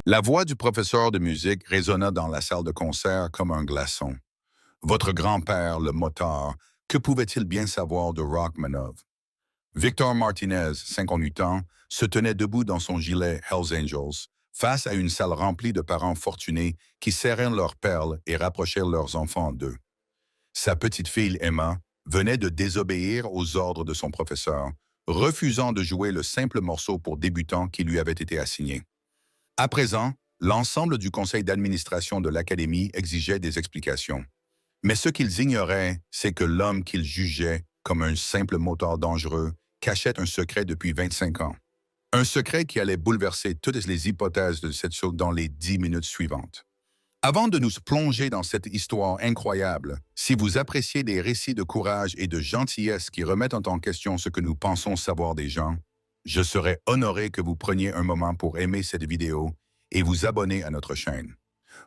La voix du professeur de musique résonna dans la salle de concert comme un glaçon. Votre grand-père, le motard, que pouvait-il bien savoir de Rachmaninoff? Victor Martinez, 58 ans, se tenait debout dans son gilet Hells Angels, face à une salle remplie de parents fortunés qui serraient leurs perles et rapprochaient leurs enfants d'eux. Sa petite fille Emma venait de désobéir aux ordres de son professeur, refusant de jouer le simple morceau pour débutants qui lui avait été assigné. À présent, l'ensemble du conseil d'administration de l'Académie exigeait des explications. Mais ce qu'ils ignoraient, c'est que l'homme qu'ils jugeaient comme un simple moteur dangereux cachait un secret depuis 25 ans. Un secret qui allait bouleverser toutes les hypothèses de cette chose dans les 10 minutes suivantes. Avant de nous plonger dans cette histoire incroyable, si vous appréciez des récits de courage et de gentillesse qui remettent en question ce que nous pensons savoir des gens, je serais honoré que vous preniez un moment pour aimer cette vidéo et vous abonner à notre chaîne.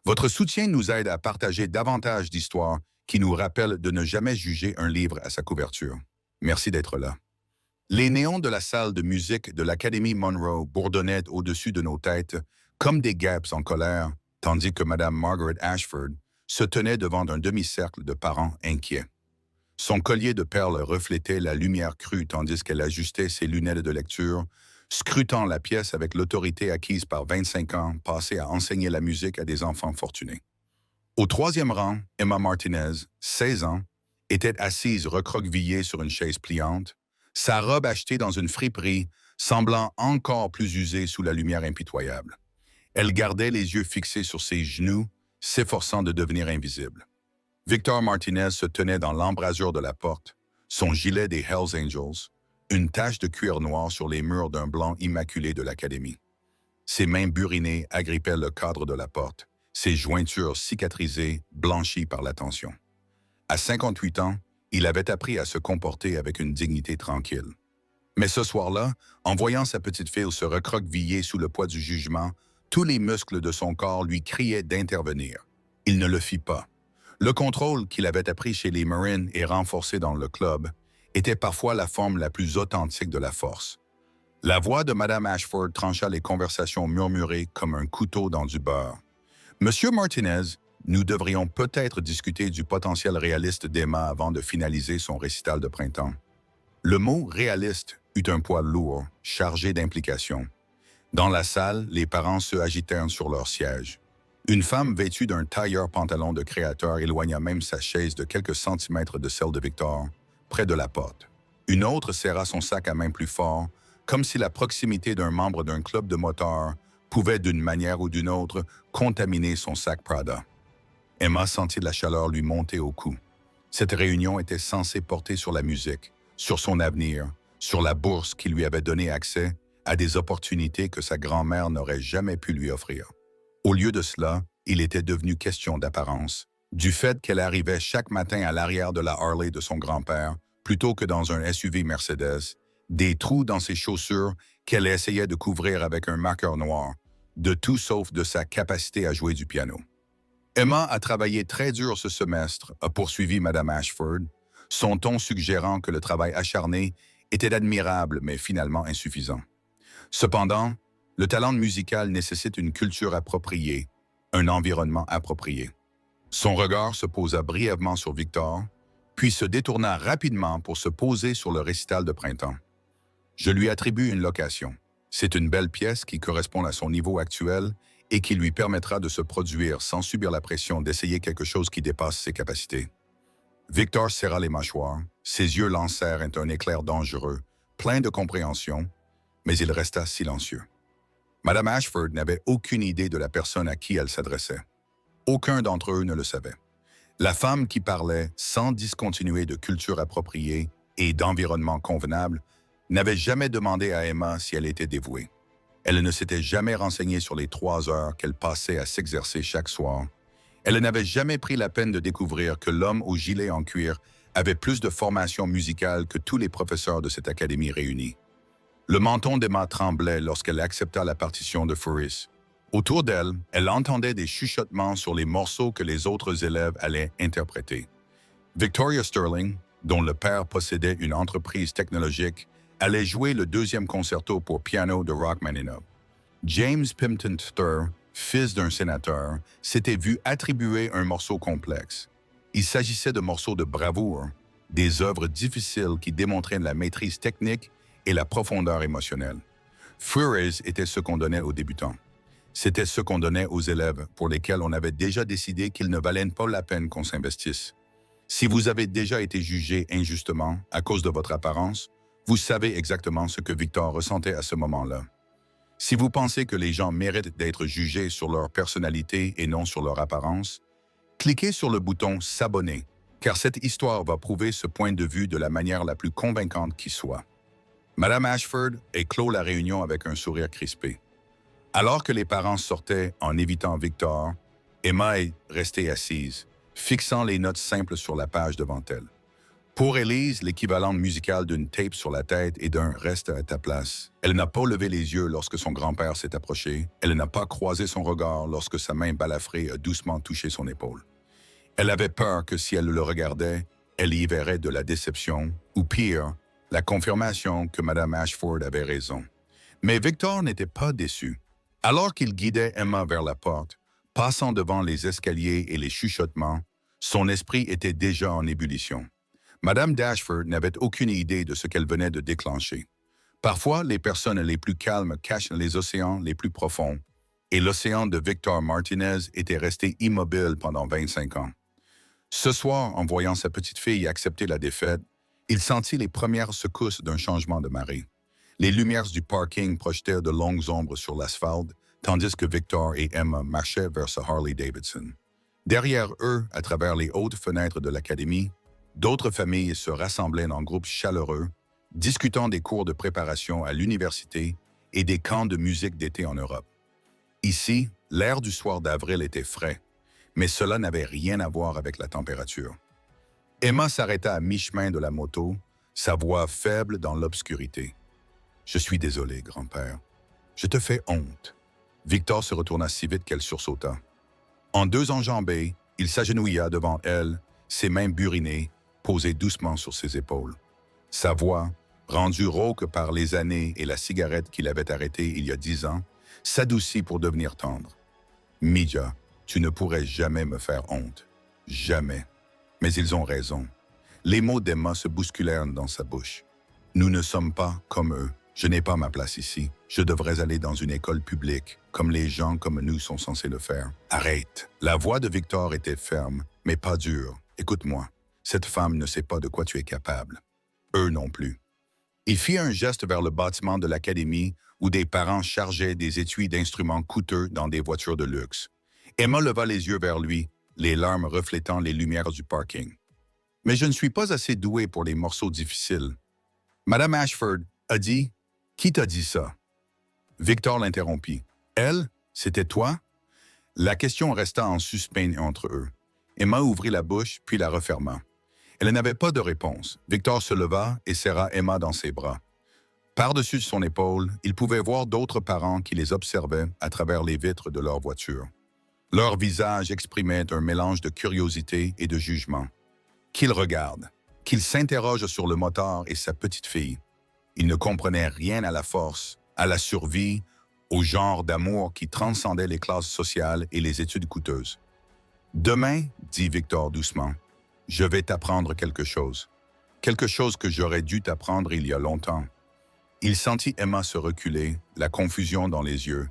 Votre soutien nous aide à partager davantage d'histoires qui nous rappellent de ne jamais juger un livre à sa couverture. Merci d'être là. Les néons de la salle de musique de l'Académie Monroe bourdonnaient au-dessus de nos têtes comme des guêpes en colère, tandis que Mme Margaret Ashford se tenait devant un demi-cercle de parents inquiets. Son collier de perles reflétait la lumière crue tandis qu'elle ajustait ses lunettes de lecture, scrutant la pièce avec l'autorité acquise par 25 ans passés à enseigner la musique à des enfants fortunés. Au troisième rang, Emma Martinez, 16 ans, était assise recroquevillée sur une chaise pliante, sa robe achetée dans une friperie semblant encore plus usée sous la lumière impitoyable. Elle gardait les yeux fixés sur ses genoux, s'efforçant de devenir invisible. Victor Martinez se tenait dans l'embrasure de la porte, son gilet des Hells Angels, une tache de cuir noir sur les murs d'un blanc immaculé de l'Académie. Ses mains burinées agrippaient le cadre de la porte, ses jointures cicatrisées, blanchies par la tension. À 58 ans, il avait appris à se comporter avec une dignité tranquille. Mais ce soir-là, en voyant sa petite fille se recroqueviller sous le poids du jugement, tous les muscles de son corps lui criaient d'intervenir. Il ne le fit pas. Le contrôle qu'il avait appris chez les Marines et renforcé dans le club était parfois la forme la plus authentique de la force. La voix de Mme Ashford trancha les conversations murmurées comme un couteau dans du beurre. « Monsieur Martinez, nous devrions peut-être discuter du potentiel réaliste d'Emma avant de finaliser son récital de printemps. » Le mot « réaliste » eut un poids lourd, chargé d'implications. Dans la salle, les parents se agitèrent sur leur siège. Une femme vêtue d'un tailleur pantalon de créateur éloigna même sa chaise de quelques centimètres de celle de Victor, près de la porte. Une autre serra son sac à main plus fort, comme si la proximité d'un membre d'un club de motards pouvait d'une manière ou d'une autre contaminer son sac Prada. Emma sentit la chaleur lui monter au cou. Cette réunion était censée porter sur la musique, sur son avenir, sur la bourse qui lui avait donné accès à des opportunités que sa grand-mère n'aurait jamais pu lui offrir. Au lieu de cela, il était devenu question d'apparence, du fait qu'elle arrivait chaque matin à l'arrière de la Harley de son grand-père, plutôt que dans un SUV Mercedes, des trous dans ses chaussures qu'elle essayait de couvrir avec un marqueur noir, de tout sauf de sa capacité à jouer du piano. Emma a travaillé très dur ce semestre, a poursuivi Mme Ashford, son ton suggérant que le travail acharné était admirable mais finalement insuffisant. Cependant, le talent musical nécessite une culture appropriée, un environnement approprié. Son regard se posa brièvement sur Victor, puis se détourna rapidement pour se poser sur le récital de printemps. Je lui attribue une location. C'est une belle pièce qui correspond à son niveau actuel et qui lui permettra de se produire sans subir la pression d'essayer quelque chose qui dépasse ses capacités. Victor serra les mâchoires, ses yeux lancèrent un éclair dangereux, plein de compréhension, mais il resta silencieux. Mme Ashford n'avait aucune idée de la personne à qui elle s'adressait. Aucun d'entre eux ne le savait. La femme qui parlait, sans discontinuer de culture appropriée et d'environnement convenable, n'avait jamais demandé à Emma si elle était dévouée. Elle ne s'était jamais renseignée sur les 3 heures qu'elle passait à s'exercer chaque soir. Elle n'avait jamais pris la peine de découvrir que l'homme au gilet en cuir avait plus de formation musicale que tous les professeurs de cette académie réunis. Le menton d'Emma tremblait lorsqu'elle accepta la partition de Fouris. Autour d'elle, elle entendait des chuchotements sur les morceaux que les autres élèves allaient interpréter. Victoria Sterling, dont le père possédait une entreprise technologique, allait jouer le 2e concerto pour piano de Rachmaninoff. James Pimpton III fils d'un sénateur, s'était vu attribuer un morceau complexe. Il s'agissait de morceaux de bravoure, des œuvres difficiles qui démontraient la maîtrise technique et la profondeur émotionnelle. Furies était ce qu'on donnait aux débutants. C'était ce qu'on donnait aux élèves pour lesquels on avait déjà décidé qu'ils ne valaient pas la peine qu'on s'investisse. Si vous avez déjà été jugé injustement à cause de votre apparence, vous savez exactement ce que Victor ressentait à ce moment-là. Si vous pensez que les gens méritent d'être jugés sur leur personnalité et non sur leur apparence, cliquez sur le bouton « S'abonner » car cette histoire va prouver ce point de vue de la manière la plus convaincante qui soit. Madame Ashford clôt la réunion avec un sourire crispé. Alors que les parents sortaient en évitant Victor, Emma est restée assise, fixant les notes simples sur la page devant elle. Pour Élise, l'équivalent musical d'une tape sur la tête et d'un « reste à ta place ». Elle n'a pas levé les yeux lorsque son grand-père s'est approché. Elle n'a pas croisé son regard lorsque sa main balafrée a doucement touché son épaule. Elle avait peur que si elle le regardait, elle y verrait de la déception, ou pire, la confirmation que Mme Ashford avait raison. Mais Victor n'était pas déçu. Alors qu'il guidait Emma vers la porte, passant devant les escaliers et les chuchotements, son esprit était déjà en ébullition. Madame Dashford n'avait aucune idée de ce qu'elle venait de déclencher. Parfois, les personnes les plus calmes cachent les océans les plus profonds, et l'océan de Victor Martinez était resté immobile pendant 25 ans. Ce soir, en voyant sa petite fille accepter la défaite, il sentit les premières secousses d'un changement de marée. Les lumières du parking projetaient de longues ombres sur l'asphalte, tandis que Victor et Emma marchaient vers sa Harley-Davidson. Derrière eux, à travers les hautes fenêtres de l'académie, d'autres familles se rassemblaient en groupes chaleureux, discutant des cours de préparation à l'université et des camps de musique d'été en Europe. Ici, l'air du soir d'avril était frais, mais cela n'avait rien à voir avec la température. Emma s'arrêta à mi-chemin de la moto, sa voix faible dans l'obscurité. « Je suis désolé, grand-père. Je te fais honte. » Victor se retourna si vite qu'elle sursauta. En deux enjambées, il s'agenouilla devant elle, ses mains burinées, posées doucement sur ses épaules. Sa voix, rendue rauque par les années et la cigarette qu'il avait arrêtée il y a 10 ans, s'adoucit pour devenir tendre. « Midja, tu ne pourrais jamais me faire honte. Jamais. » Mais ils ont raison. Les mots d'Emma se bousculèrent dans sa bouche. « Nous ne sommes pas comme eux. Je n'ai pas ma place ici. Je devrais aller dans une école publique, comme les gens comme nous sont censés le faire. Arrête. » La voix de Victor était ferme, mais pas dure. « Écoute-moi. Cette femme ne sait pas de quoi tu es capable. Eux non plus. » Il fit un geste vers le bâtiment de l'académie où des parents chargeaient des étuis d'instruments coûteux dans des voitures de luxe. Emma leva les yeux vers lui, les larmes reflétant les lumières du parking. « Mais je ne suis pas assez douée pour les morceaux difficiles. » Madame Ashford a dit « Qui t'a dit ça? » Victor l'interrompit. « Elle? C'était toi? » La question resta en suspens entre eux. Emma ouvrit la bouche, puis la referma. Elle n'avait pas de réponse. Victor se leva et serra Emma dans ses bras. Par-dessus son épaule, il pouvait voir d'autres parents qui les observaient à travers les vitres de leur voiture. Leur visage exprimait un mélange de curiosité et de jugement. Qu'ils regardent, qu'ils s'interrogent sur le motard et sa petite fille. Ils ne comprenaient rien à la force, à la survie, au genre d'amour qui transcendait les classes sociales et les études coûteuses. « Demain, dit Victor doucement, je vais t'apprendre quelque chose. Quelque chose que j'aurais dû t'apprendre il y a longtemps. » Il sentit Emma se reculer, la confusion dans les yeux,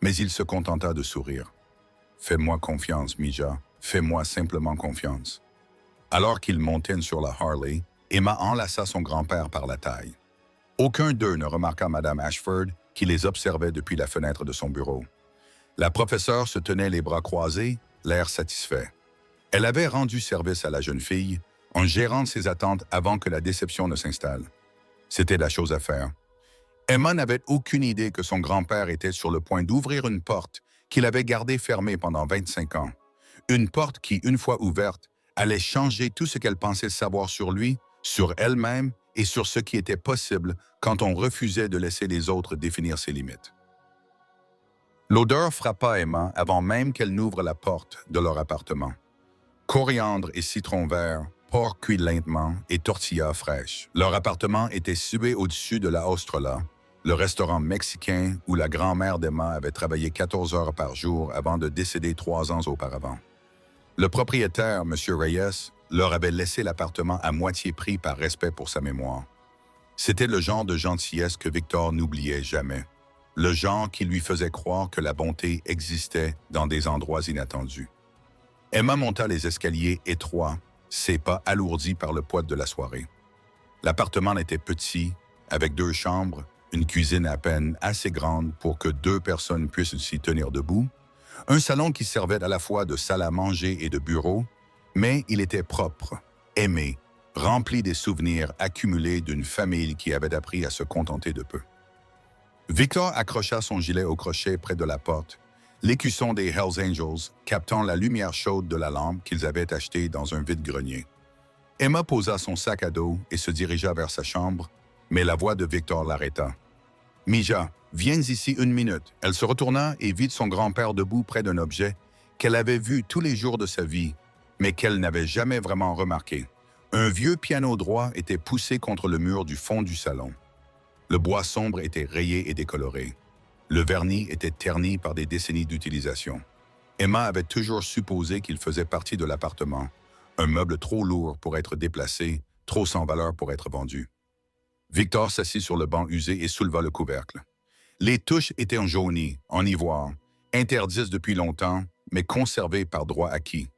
mais il se contenta de sourire. « Fais-moi confiance, Midja. Fais-moi simplement confiance. » Alors qu'ils montaient sur la Harley, Emma enlaça son grand-père par la taille. Aucun d'eux ne remarqua Mme Ashford qui les observait depuis la fenêtre de son bureau. La professeure se tenait les bras croisés, l'air satisfait. Elle avait rendu service à la jeune fille en gérant ses attentes avant que la déception ne s'installe. C'était la chose à faire. Emma n'avait aucune idée que son grand-père était sur le point d'ouvrir une porte qu'il avait gardée fermée pendant 25 ans. Une porte qui, une fois ouverte, allait changer tout ce qu'elle pensait savoir sur lui, sur elle-même et sur ce qui était possible quand on refusait de laisser les autres définir ses limites. L'odeur frappa Emma avant même qu'elle n'ouvre la porte de leur appartement. Coriandre et citron vert, porc cuit lentement et tortillas fraîches. Leur appartement était situé au-dessus de la Ostrola, le restaurant mexicain où la grand-mère d'Emma avait travaillé 14 heures par jour avant de décéder 3 ans auparavant. Le propriétaire, M. Reyes, leur avait laissé l'appartement à moitié prix par respect pour sa mémoire. C'était le genre de gentillesse que Victor n'oubliait jamais. Le genre qui lui faisait croire que la bonté existait dans des endroits inattendus. Emma monta les escaliers étroits, ses pas alourdis par le poids de la soirée. L'appartement était petit, avec 2 chambres, une cuisine à peine assez grande pour que 2 personnes puissent s'y tenir debout, un salon qui servait à la fois de salle à manger et de bureau, mais il était propre, aimé, rempli des souvenirs accumulés d'une famille qui avait appris à se contenter de peu. Victor accrocha son gilet au crochet près de la porte, l'écusson des Hells Angels captant la lumière chaude de la lampe qu'ils avaient achetée dans un vide-grenier. Emma posa son sac à dos et se dirigea vers sa chambre, mais la voix de Victor l'arrêta. « Mija, viens ici 1 minute. » Elle se retourna et vit son grand-père debout près d'un objet qu'elle avait vu tous les jours de sa vie, mais qu'elle n'avait jamais vraiment remarqué. Un vieux piano droit était poussé contre le mur du fond du salon. Le bois sombre était rayé et décoloré. Le vernis était terni par des décennies d'utilisation. Emma avait toujours supposé qu'il faisait partie de l'appartement, un meuble trop lourd pour être déplacé, trop sans valeur pour être vendu. Victor s'assit sur le banc usé et souleva le couvercle. Les touches étaient en jauni, en ivoire, interdites depuis longtemps, mais conservées par droit acquis.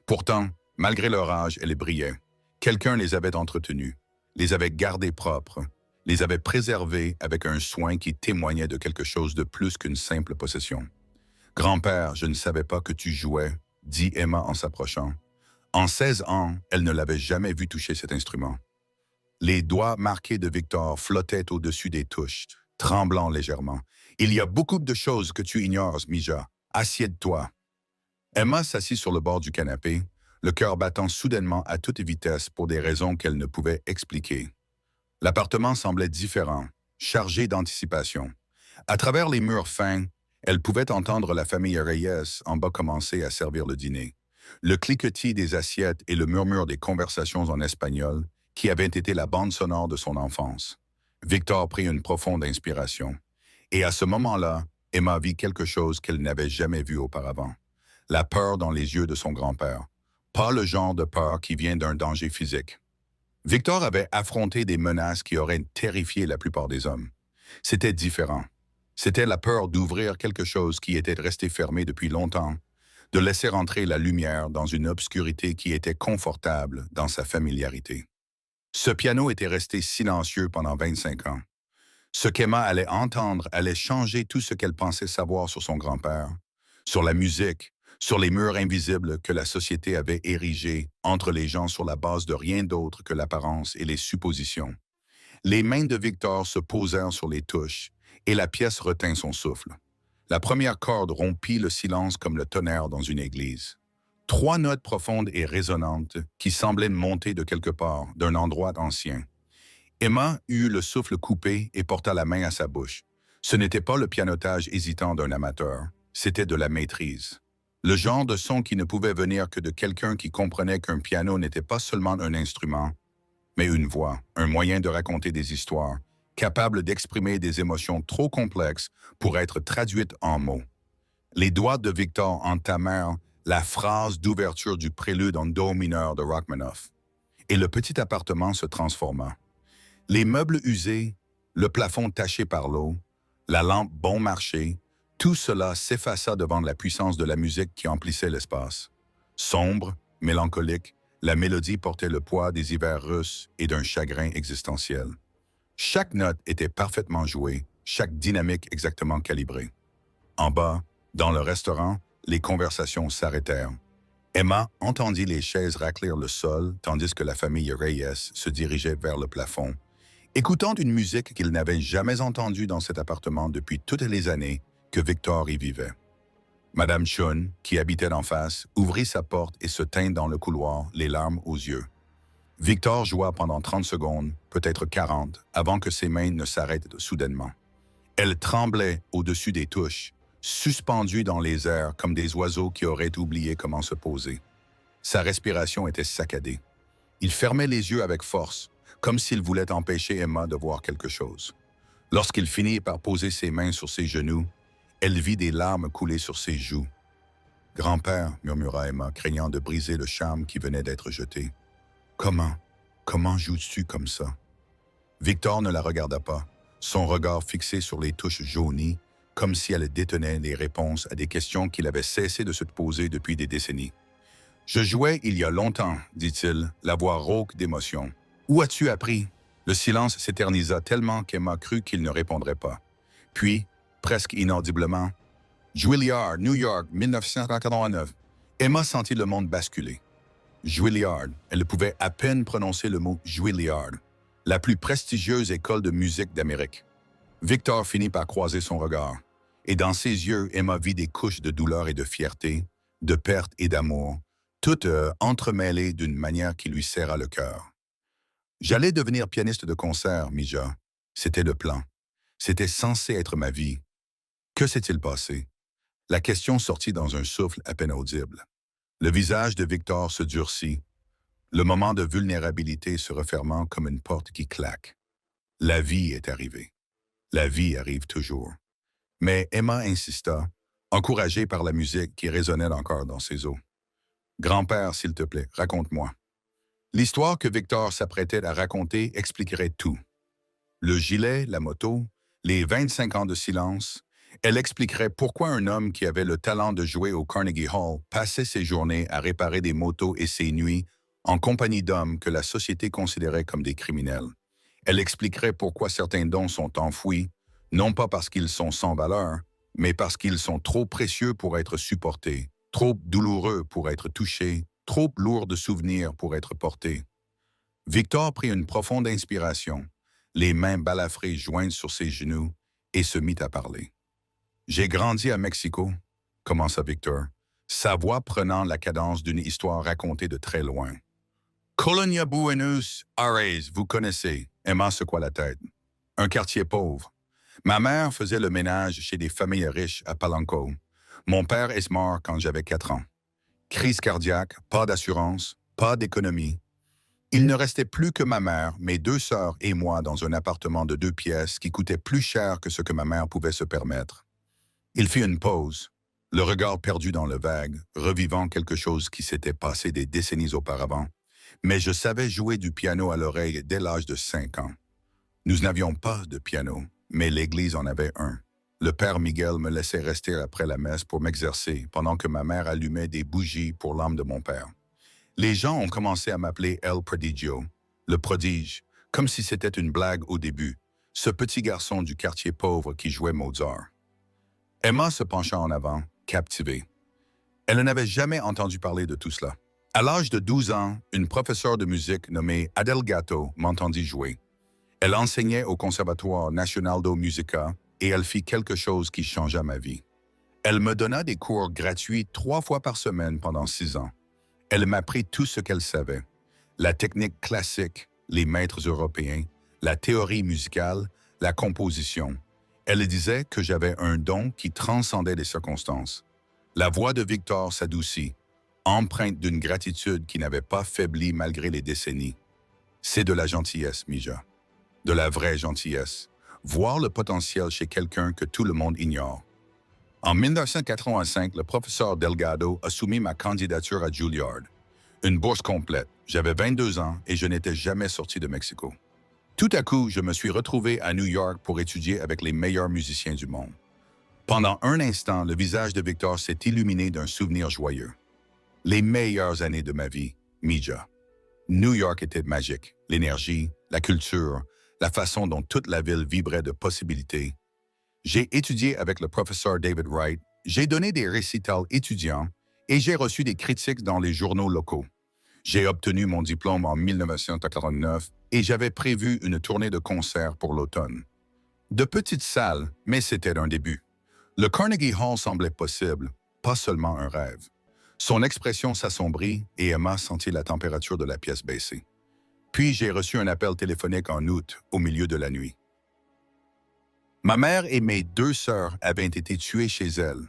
Pourtant, malgré leur âge, elles brillaient. Quelqu'un les avait entretenues, les avait gardées propres, les avait préservées avec un soin qui témoignait de quelque chose de plus qu'une simple possession. « Grand-père, je ne savais pas que tu jouais, » dit Emma en s'approchant. En 16 ans, elle ne l'avait jamais vu toucher cet instrument. Les doigts marqués de Victor flottaient au-dessus des touches, tremblant légèrement. « Il y a beaucoup de choses que tu ignores, Mija. Assieds-toi. » Emma s'assit sur le bord du canapé, le cœur battant soudainement à toute vitesse pour des raisons qu'elle ne pouvait expliquer. L'appartement semblait différent, chargé d'anticipation. À travers les murs fins, elle pouvait entendre la famille Reyes en bas commencer à servir le dîner. Le cliquetis des assiettes et le murmure des conversations en espagnol qui avaient été la bande sonore de son enfance. Victor prit une profonde inspiration. Et à ce moment-là, Emma vit quelque chose qu'elle n'avait jamais vu auparavant. La peur dans les yeux de son grand-père. Pas le genre de peur qui vient d'un danger physique. Victor avait affronté des menaces qui auraient terrifié la plupart des hommes. C'était différent. C'était la peur d'ouvrir quelque chose qui était resté fermé depuis longtemps, de laisser entrer la lumière dans une obscurité qui était confortable dans sa familiarité. Ce piano était resté silencieux pendant 25 ans. Ce qu'Emma allait entendre allait changer tout ce qu'elle pensait savoir sur son grand-père, sur la musique, sur les murs invisibles que la société avait érigés entre les gens sur la base de rien d'autre que l'apparence et les suppositions. Les mains de Victor se posèrent sur les touches et la pièce retint son souffle. La première corde rompit le silence comme le tonnerre dans une église. 3 notes profondes et résonnantes qui semblaient monter de quelque part, d'un endroit ancien. Emma eut le souffle coupé et porta la main à sa bouche. Ce n'était pas le pianotage hésitant d'un amateur, c'était de la maîtrise. Le genre de son qui ne pouvait venir que de quelqu'un qui comprenait qu'un piano n'était pas seulement un instrument, mais une voix, un moyen de raconter des histoires, capable d'exprimer des émotions trop complexes pour être traduites en mots. Les doigts de Victor entamèrent la phrase d'ouverture du prélude en do mineur de Rachmaninoff, et le petit appartement se transforma. Les meubles usés, le plafond taché par l'eau, la lampe bon marché, tout cela s'effaça devant la puissance de la musique qui emplissait l'espace. Sombre, mélancolique, la mélodie portait le poids des hivers russes et d'un chagrin existentiel. Chaque note était parfaitement jouée, chaque dynamique exactement calibrée. En bas, dans le restaurant, les conversations s'arrêtèrent. Emma entendit les chaises racler le sol tandis que la famille Reyes se dirigeait vers le plafond, écoutant une musique qu'il n'avait jamais entendue dans cet appartement depuis toutes les années que Victor y vivait. Madame Chun, qui habitait en face, ouvrit sa porte et se tint dans le couloir, les larmes aux yeux. Victor joua pendant 30 secondes, peut-être 40, avant que ses mains ne s'arrêtent soudainement. Elle tremblait au-dessus des touches, suspendue dans les airs comme des oiseaux qui auraient oublié comment se poser. Sa respiration était saccadée. Il fermait les yeux avec force, comme s'il voulait empêcher Emma de voir quelque chose. Lorsqu'il finit par poser ses mains sur ses genoux, elle vit des larmes couler sur ses joues. Grand-père, murmura Emma, craignant de briser le charme qui venait d'être jeté. Comment joues-tu comme ça? Victor ne la regarda pas, son regard fixé sur les touches jaunies, comme si elle détenait des réponses à des questions qu'il avait cessé de se poser depuis des décennies. Je jouais il y a longtemps, dit-il, la voix rauque d'émotion. Où as-tu appris? Le silence s'éternisa tellement qu'Emma crut qu'il ne répondrait pas. Puis, presque inaudiblement, Juilliard, New York, 1989. Emma sentit le monde basculer. Juilliard, elle pouvait à peine prononcer le mot Juilliard, la plus prestigieuse école de musique d'Amérique. Victor finit par croiser son regard, et dans ses yeux, Emma vit des couches de douleur et de fierté, de perte et d'amour, toutes entremêlées d'une manière qui lui serra le cœur. J'allais devenir pianiste de concert, Mija. C'était le plan. C'était censé être ma vie. Que s'est-il passé? La question sortit dans un souffle à peine audible. Le visage de Victor se durcit, le moment de vulnérabilité se refermant comme une porte qui claque. La vie est arrivée. La vie arrive toujours. Mais Emma insista, encouragée par la musique qui résonnait encore dans ses os. Grand-père, s'il te plaît, raconte-moi. L'histoire que Victor s'apprêtait à raconter expliquerait tout. Le gilet, la moto, les 25 ans de silence. Elle expliquerait pourquoi un homme qui avait le talent de jouer au Carnegie Hall passait ses journées à réparer des motos et ses nuits en compagnie d'hommes que la société considérait comme des criminels. Elle expliquerait pourquoi certains dons sont enfouis, non pas parce qu'ils sont sans valeur, mais parce qu'ils sont trop précieux pour être supportés, trop douloureux pour être touchés, trop lourds de souvenirs pour être portés. Victor prit une profonde inspiration, les mains balafrées jointes sur ses genoux, et se mit à parler. J'ai grandi à Mexico, commença Victor, sa voix prenant la cadence d'une histoire racontée de très loin. Colonia Buenos Aires, vous connaissez, Emma secoua la tête. Un quartier pauvre. Ma mère faisait le ménage chez des familles riches à Palenco. Mon père est mort quand j'avais 4 ans. Crise cardiaque, pas d'assurance, pas d'économie. Il ne restait plus que ma mère, mes 2 sœurs et moi dans un appartement de 2 pièces qui coûtait plus cher que ce que ma mère pouvait se permettre. Il fit une pause, le regard perdu dans le vague, revivant quelque chose qui s'était passé des décennies auparavant. Mais je savais jouer du piano à l'oreille dès l'âge de 5 ans. Nous n'avions pas de piano, mais l'église en avait un. Le père Miguel me laissait rester après la messe pour m'exercer, pendant que ma mère allumait des bougies pour l'âme de mon père. Les gens ont commencé à m'appeler El Prodigio, le prodige, comme si c'était une blague au début, ce petit garçon du quartier pauvre qui jouait Mozart. Emma se pencha en avant, captivée. Elle n'avait jamais entendu parler de tout cela. À l'âge de 12 ans, une professeure de musique nommée Adele Gatto m'entendit jouer. Elle enseignait au Conservatoire Nacional de Musica et elle fit quelque chose qui changea ma vie. Elle me donna des cours gratuits 3 fois par semaine pendant 6 ans. Elle m'apprit tout ce qu'elle savait. La technique classique, les maîtres européens, la théorie musicale, la composition. Elle disait que j'avais un don qui transcendait les circonstances. La voix de Victor s'adoucit, empreinte d'une gratitude qui n'avait pas faibli malgré les décennies. C'est de la gentillesse, Mija. De la vraie gentillesse. Voir le potentiel chez quelqu'un que tout le monde ignore. En 1985, le professeur Delgado a soumis ma candidature à Juilliard. Une bourse complète. J'avais 22 ans et je n'étais jamais sorti de Mexico. Tout à coup, je me suis retrouvé à New York pour étudier avec les meilleurs musiciens du monde. Pendant un instant, le visage de Victor s'est illuminé d'un souvenir joyeux. Les meilleures années de ma vie, Mija. New York était magique. L'énergie, la culture, la façon dont toute la ville vibrait de possibilités. J'ai étudié avec le professeur David Wright, j'ai donné des récitals étudiants et j'ai reçu des critiques dans les journaux locaux. J'ai obtenu mon diplôme en 1989 et j'avais prévu une tournée de concerts pour l'automne. De petites salles, mais c'était un début. Le Carnegie Hall semblait possible, pas seulement un rêve. Son expression s'assombrit et Emma sentit la température de la pièce baisser. Puis j'ai reçu un appel téléphonique en août, au milieu de la nuit. Ma mère et mes 2 sœurs avaient été tuées chez elles.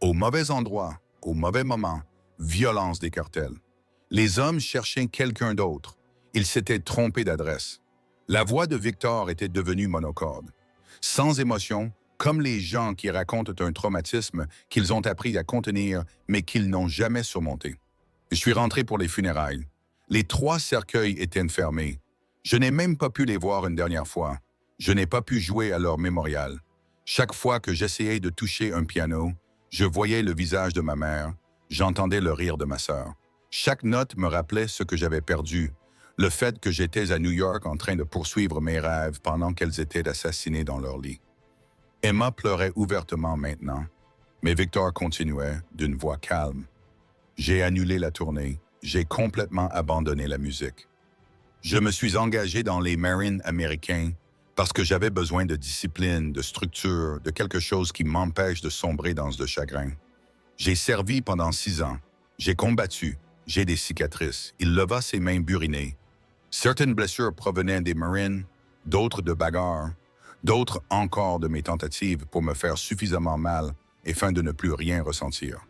Au mauvais endroit, au mauvais moment, violence des cartels. Les hommes cherchaient quelqu'un d'autre. Ils s'étaient trompés d'adresse. La voix de Victor était devenue monocorde. sans émotion, comme les gens qui racontent un traumatisme qu'ils ont appris à contenir, mais qu'ils n'ont jamais surmonté. Je suis rentré pour les funérailles. Les 3 cercueils étaient fermés. Je n'ai même pas pu les voir une dernière fois. Je n'ai pas pu jouer à leur mémorial. Chaque fois que j'essayais de toucher un piano, je voyais le visage de ma mère, j'entendais le rire de ma sœur. Chaque note me rappelait ce que j'avais perdu, le fait que j'étais à New York en train de poursuivre mes rêves pendant qu'elles étaient assassinées dans leur lit. Emma pleurait ouvertement maintenant, mais Victor continuait d'une voix calme. J'ai annulé la tournée, j'ai complètement abandonné la musique. Je me suis engagé dans les Marines américains parce que j'avais besoin de discipline, de structure, de quelque chose qui m'empêche de sombrer dans ce chagrin. J'ai servi pendant 6 ans. J'ai combattu. J'ai des cicatrices. Il leva ses mains burinées. Certaines blessures provenaient des Marines, d'autres de bagarres, d'autres encore de mes tentatives pour me faire suffisamment mal afin de ne plus rien ressentir.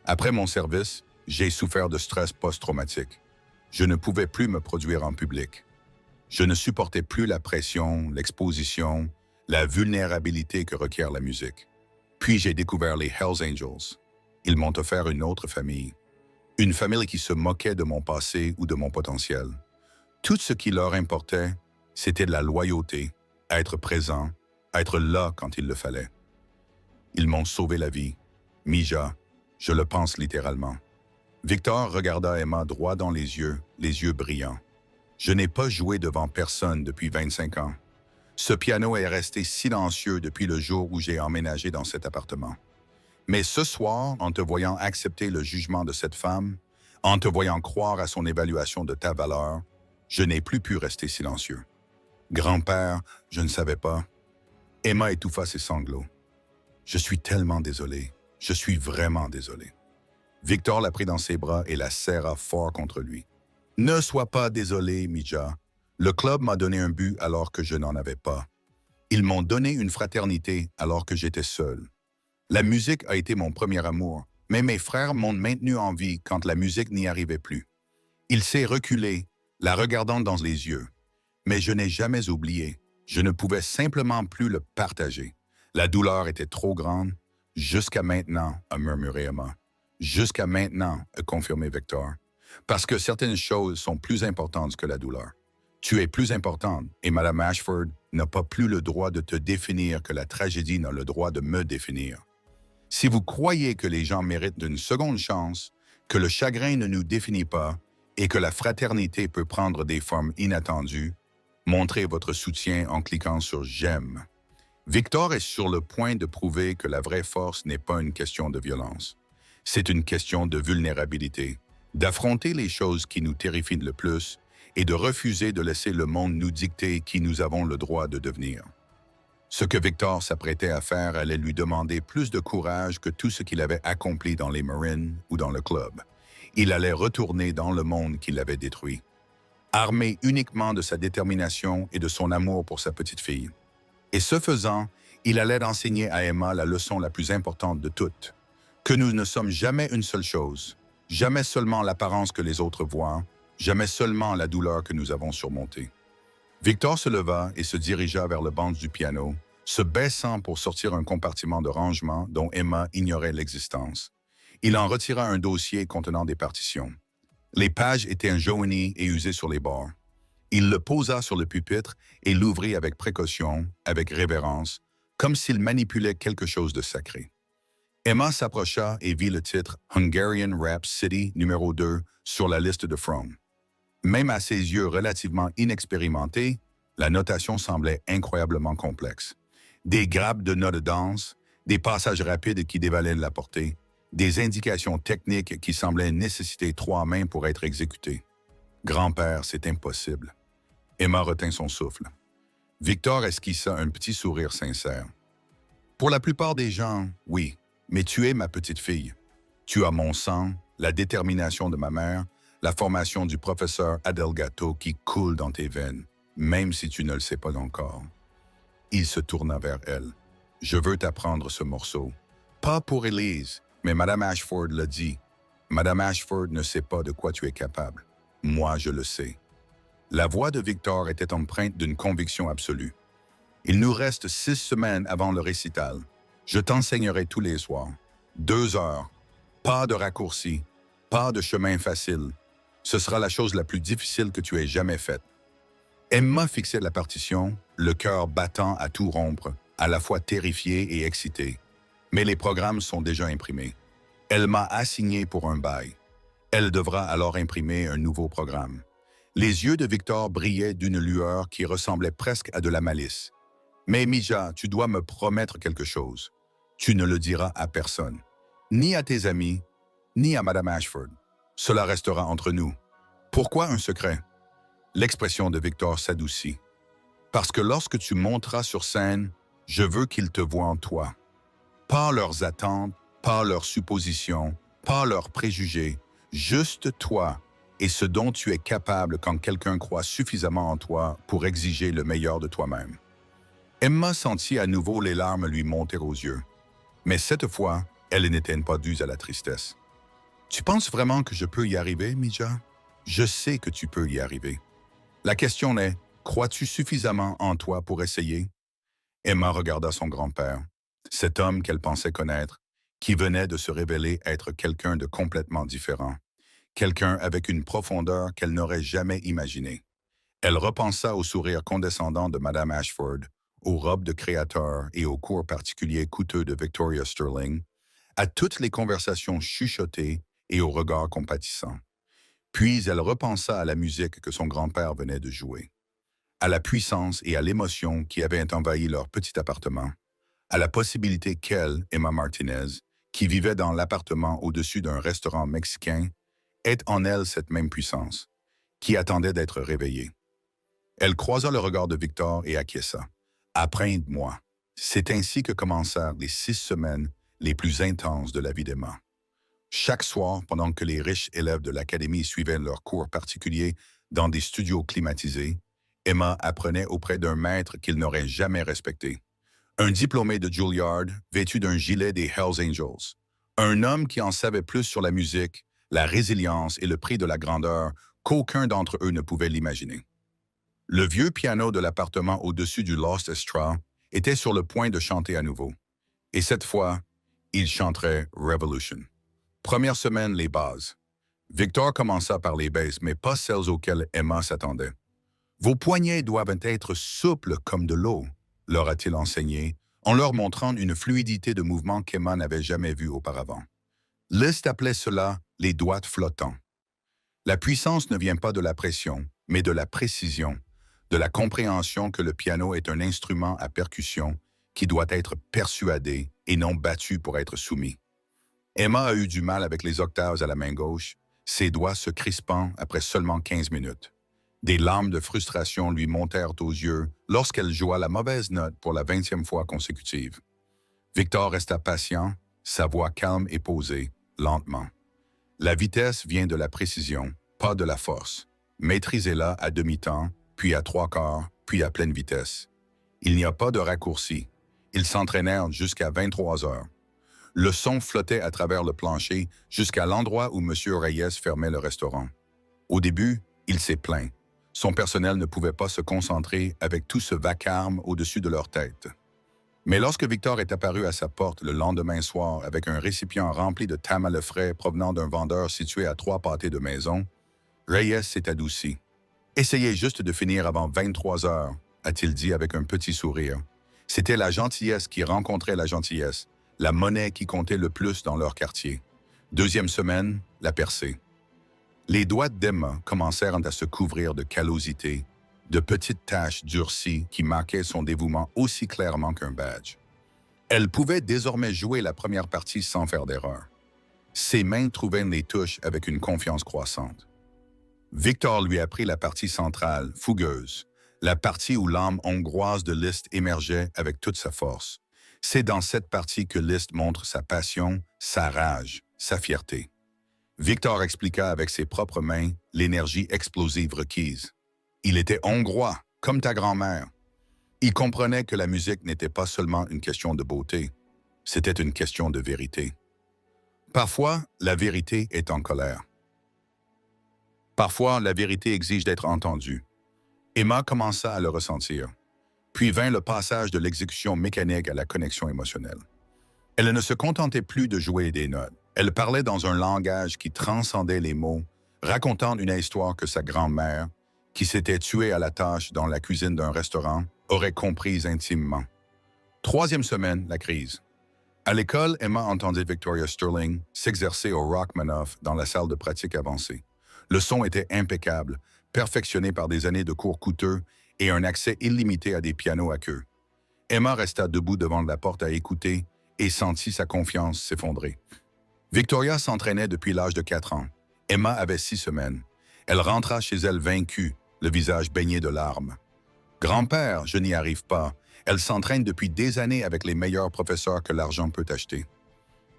Après mon service, j'ai souffert de stress post-traumatique. Je ne pouvais plus me produire en public. Je ne supportais plus la pression, l'exposition, la vulnérabilité que requiert la musique. Puis j'ai découvert les Hells Angels. Ils m'ont offert une autre famille. Une famille qui se moquait de mon passé ou de mon potentiel. Tout ce qui leur importait, c'était de la loyauté, être présent, être là quand il le fallait. Ils m'ont sauvé la vie. Mija, je le pense littéralement. Victor regarda Emma droit dans les yeux brillants. Je n'ai pas joué devant personne depuis 25 ans. Ce piano est resté silencieux depuis le jour où j'ai emménagé dans cet appartement. Mais ce soir, en te voyant accepter le jugement de cette femme, en te voyant croire à son évaluation de ta valeur, je n'ai plus pu rester silencieux. Grand-père, je ne savais pas. Emma étouffa ses sanglots. Je suis tellement désolé. Je suis vraiment désolé. Victor la prit dans ses bras et la serra fort contre lui. Ne sois pas désolé, Mija. Le club m'a donné un but alors que je n'en avais pas. Ils m'ont donné une fraternité alors que j'étais seul. La musique a été mon premier amour, mais mes frères m'ont maintenu en vie quand la musique n'y arrivait plus. Il s'est reculé, la regardant dans les yeux. Mais je n'ai jamais oublié. Je ne pouvais simplement plus le partager. La douleur était trop grande. Jusqu'à maintenant, a murmuré Emma. Jusqu'à maintenant, a confirmé Victor. Parce que certaines choses sont plus importantes que la douleur. Tu es plus importante et Mme Ashford n'a pas plus le droit de te définir que la tragédie n'a le droit de me définir. Si vous croyez que les gens méritent d'une seconde chance, que le chagrin ne nous définit pas et que la fraternité peut prendre des formes inattendues, montrez votre soutien en cliquant sur « J'aime ». Victor est sur le point de prouver que la vraie force n'est pas une question de violence. C'est une question de vulnérabilité, d'affronter les choses qui nous terrifient le plus et de refuser de laisser le monde nous dicter qui nous avons le droit de devenir. Ce que Victor s'apprêtait à faire allait lui demander plus de courage que tout ce qu'il avait accompli dans les Marines ou dans le club. Il allait retourner dans le monde qui l'avait détruit, armé uniquement de sa détermination et de son amour pour sa petite fille. Et ce faisant, il allait enseigner à Emma la leçon la plus importante de toutes, que nous ne sommes jamais une seule chose, jamais seulement l'apparence que les autres voient, jamais seulement la douleur que nous avons surmontée. Victor se leva et se dirigea vers le banc du piano, se baissant pour sortir un compartiment de rangement dont Emma ignorait l'existence. Il en retira un dossier contenant des partitions. Les pages étaient jaunies et usées sur les bords. Il le posa sur le pupitre et l'ouvrit avec précaution, avec révérence, comme s'il manipulait quelque chose de sacré. Emma s'approcha et vit le titre « Hungarian Rap City numéro 2 » sur la liste de From. Même à ses yeux relativement inexpérimentés, la notation semblait incroyablement complexe. Des grappes de notes de danse, des passages rapides qui dévalaient la portée, des indications techniques qui semblaient nécessiter 3 mains pour être exécutées. Grand-père, c'est impossible. Emma retint son souffle. Victor esquissa un petit sourire sincère. Pour la plupart des gens, oui, mais tu es ma petite fille. Tu as mon sang, la détermination de ma mère, la formation du professeur Adelgato qui coule dans tes veines, même si tu ne le sais pas encore. Il se tourna vers elle. Je veux t'apprendre ce morceau. Pas pour Elise, mais Mme Ashford l'a dit. Mme Ashford ne sait pas de quoi tu es capable. Moi, je le sais. La voix de Victor était empreinte d'une conviction absolue. Il nous reste 6 semaines avant le récital. Je t'enseignerai tous les soirs. 2 heures. Pas de raccourci. Pas de chemin facile. Ce sera la chose la plus difficile que tu aies jamais faite. Emma fixait la partition, le cœur battant à tout rompre, à la fois terrifiée et excitée. Mais les programmes sont déjà imprimés. Elle m'a assigné pour un bail. Elle devra alors imprimer un nouveau programme. Les yeux de Victor brillaient d'une lueur qui ressemblait presque à de la malice. « Mais Mija, tu dois me promettre quelque chose. Tu ne le diras à personne. Ni à tes amis, ni à Madame Ashford. Cela restera entre nous. Pourquoi un secret? » L'expression de Victor s'adoucit. « Parce que lorsque tu monteras sur scène, je veux qu'ils te voient en toi. Pas leurs attentes, pas leurs suppositions, pas leurs préjugés, juste toi et ce dont tu es capable quand quelqu'un croit suffisamment en toi pour exiger le meilleur de toi-même. » Emma sentit à nouveau les larmes lui monter aux yeux. Mais cette fois, elles n'étaient pas dues à la tristesse. « Tu penses vraiment que je peux y arriver, Mija? Je sais que tu peux y arriver. La question est, crois-tu suffisamment en toi pour essayer? » Emma regarda son grand-père, cet homme qu'elle pensait connaître, qui venait de se révéler être quelqu'un de complètement différent, quelqu'un avec une profondeur qu'elle n'aurait jamais imaginée. Elle repensa au sourire condescendant de Madame Ashford, aux robes de créateur et aux cours particuliers coûteux de Victoria Sterling, à toutes les conversations chuchotées et aux regards compatissants. Puis elle repensa à la musique que son grand-père venait de jouer, à la puissance et à l'émotion qui avaient envahi leur petit appartement, à la possibilité qu'elle, Emma Martinez, qui vivait dans l'appartement au-dessus d'un restaurant mexicain, ait en elle cette même puissance, qui attendait d'être réveillée. Elle croisa le regard de Victor et acquiesça. « Apprends-moi. » C'est ainsi que commencèrent les 6 semaines les plus intenses de la vie d'Emma. Chaque soir, pendant que les riches élèves de l'académie suivaient leurs cours particuliers dans des studios climatisés, Emma apprenait auprès d'un maître qu'il n'aurait jamais respecté. Un diplômé de Juilliard, vêtu d'un gilet des Hells Angels. Un homme qui en savait plus sur la musique, la résilience et le prix de la grandeur qu'aucun d'entre eux ne pouvait l'imaginer. Le vieux piano de l'appartement au-dessus du Lost Estra était sur le point de chanter à nouveau. Et cette fois, il chanterait Revolution. Première semaine, les bases. Victor commença par les basses, mais pas celles auxquelles Emma s'attendait. « Vos poignets doivent être souples comme de l'eau », leur a-t-il enseigné, en leur montrant une fluidité de mouvement qu'Emma n'avait jamais vue auparavant. Liszt appelait cela « les doigts flottants ». La puissance ne vient pas de la pression, mais de la précision, de la compréhension que le piano est un instrument à percussion qui doit être persuadé et non battu pour être soumis. Emma a eu du mal avec les octaves à la main gauche, ses doigts se crispant après seulement 15 minutes. Des larmes de frustration lui montèrent aux yeux lorsqu'elle joua la mauvaise note pour la 20e fois consécutive. Victor resta patient, sa voix calme et posée, lentement. La vitesse vient de la précision, pas de la force. Maîtrisez-la à demi-temps, puis à 3/4, puis à pleine vitesse. Il n'y a pas de raccourci. Ils s'entraînèrent jusqu'à 23 heures. Le son flottait à travers le plancher jusqu'à l'endroit où M. Reyes fermait le restaurant. Au début, il s'est plaint. Son personnel ne pouvait pas se concentrer avec tout ce vacarme au-dessus de leur tête. Mais lorsque Victor est apparu à sa porte le lendemain soir avec un récipient rempli de tamales frais provenant d'un vendeur situé à 3 pâtés de maison, Reyes s'est adouci. « Essayez juste de finir avant 23 heures, » a-t-il dit avec un petit sourire. C'était la gentillesse qui rencontrait la gentillesse, la monnaie qui comptait le plus dans leur quartier. Deuxième semaine, la percée. Les doigts d'Emma commencèrent à se couvrir de callosité, de petites taches durcies qui marquaient son dévouement aussi clairement qu'un badge. Elle pouvait désormais jouer la première partie sans faire d'erreur. Ses mains trouvaient les touches avec une confiance croissante. Victor lui apprit la partie centrale, fougueuse, la partie où l'âme hongroise de Liszt émergeait avec toute sa force. C'est dans cette partie que Liszt montre sa passion, sa rage, sa fierté. Victor expliqua avec ses propres mains l'énergie explosive requise. Il était hongrois, comme ta grand-mère. Il comprenait que la musique n'était pas seulement une question de beauté, c'était une question de vérité. Parfois, la vérité est en colère. Parfois, la vérité exige d'être entendue. Emma commença à le ressentir. Puis vint le passage de l'exécution mécanique à la connexion émotionnelle. Elle ne se contentait plus de jouer des notes. Elle parlait dans un langage qui transcendait les mots, racontant une histoire que sa grand-mère, qui s'était tuée à la tâche dans la cuisine d'un restaurant, aurait comprise intimement. Troisième semaine, la crise. À l'école, Emma entendait Victoria Sterling s'exercer au Rachmaninoff dans la salle de pratique avancée. Le son était impeccable, perfectionné par des années de cours coûteux et un accès illimité à des pianos à queue. Emma resta debout devant la porte à écouter et sentit sa confiance s'effondrer. Victoria s'entraînait depuis l'âge de 4 ans. Emma avait 6 semaines. Elle rentra chez elle vaincue, le visage baigné de larmes. « Grand-père, je n'y arrive pas. Elle s'entraîne depuis des années avec les meilleurs professeurs que l'argent peut acheter. »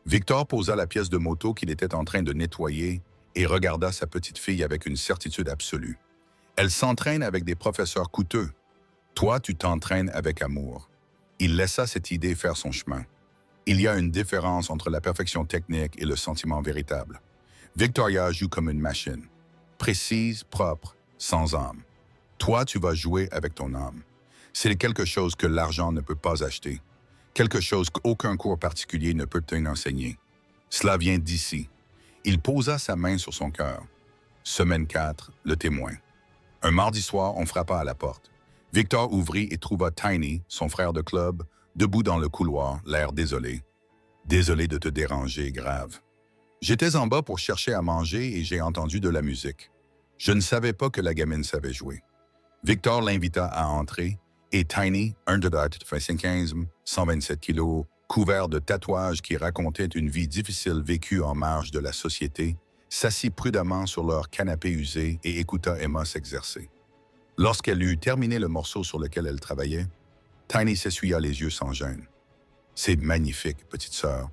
Victor posa la pièce de moto qu'il était en train de nettoyer et regarda sa petite fille avec une certitude absolue. « Elle s'entraîne avec des professeurs coûteux. Toi, tu t'entraînes avec amour. » Il laissa cette idée faire son chemin. Il y a une différence entre la perfection technique et le sentiment véritable. Victoria joue comme une machine. Précise, propre, sans âme. Toi, tu vas jouer avec ton âme. C'est quelque chose que l'argent ne peut pas acheter. Quelque chose qu'aucun cours particulier ne peut t'enseigner. Cela vient d'ici. Il posa sa main sur son cœur. Semaine 4, le témoin. Un mardi soir, on frappa à la porte. Victor ouvrit et trouva Tiny, son frère de club, debout dans le couloir, l'air désolé. « Désolé de te déranger, grave. J'étais en bas pour chercher à manger et j'ai entendu de la musique. Je ne savais pas que la gamine savait jouer. » Victor l'invita à entrer et Tiny, un de date, 15, 127 kilos, couvert de tatouages qui racontaient une vie difficile vécue en marge de la société, s'assit prudemment sur leur canapé usé et écouta Emma s'exercer. Lorsqu'elle eut terminé le morceau sur lequel elle travaillait, Tiny s'essuya les yeux sans gêne. « C'est magnifique, petite sœur, »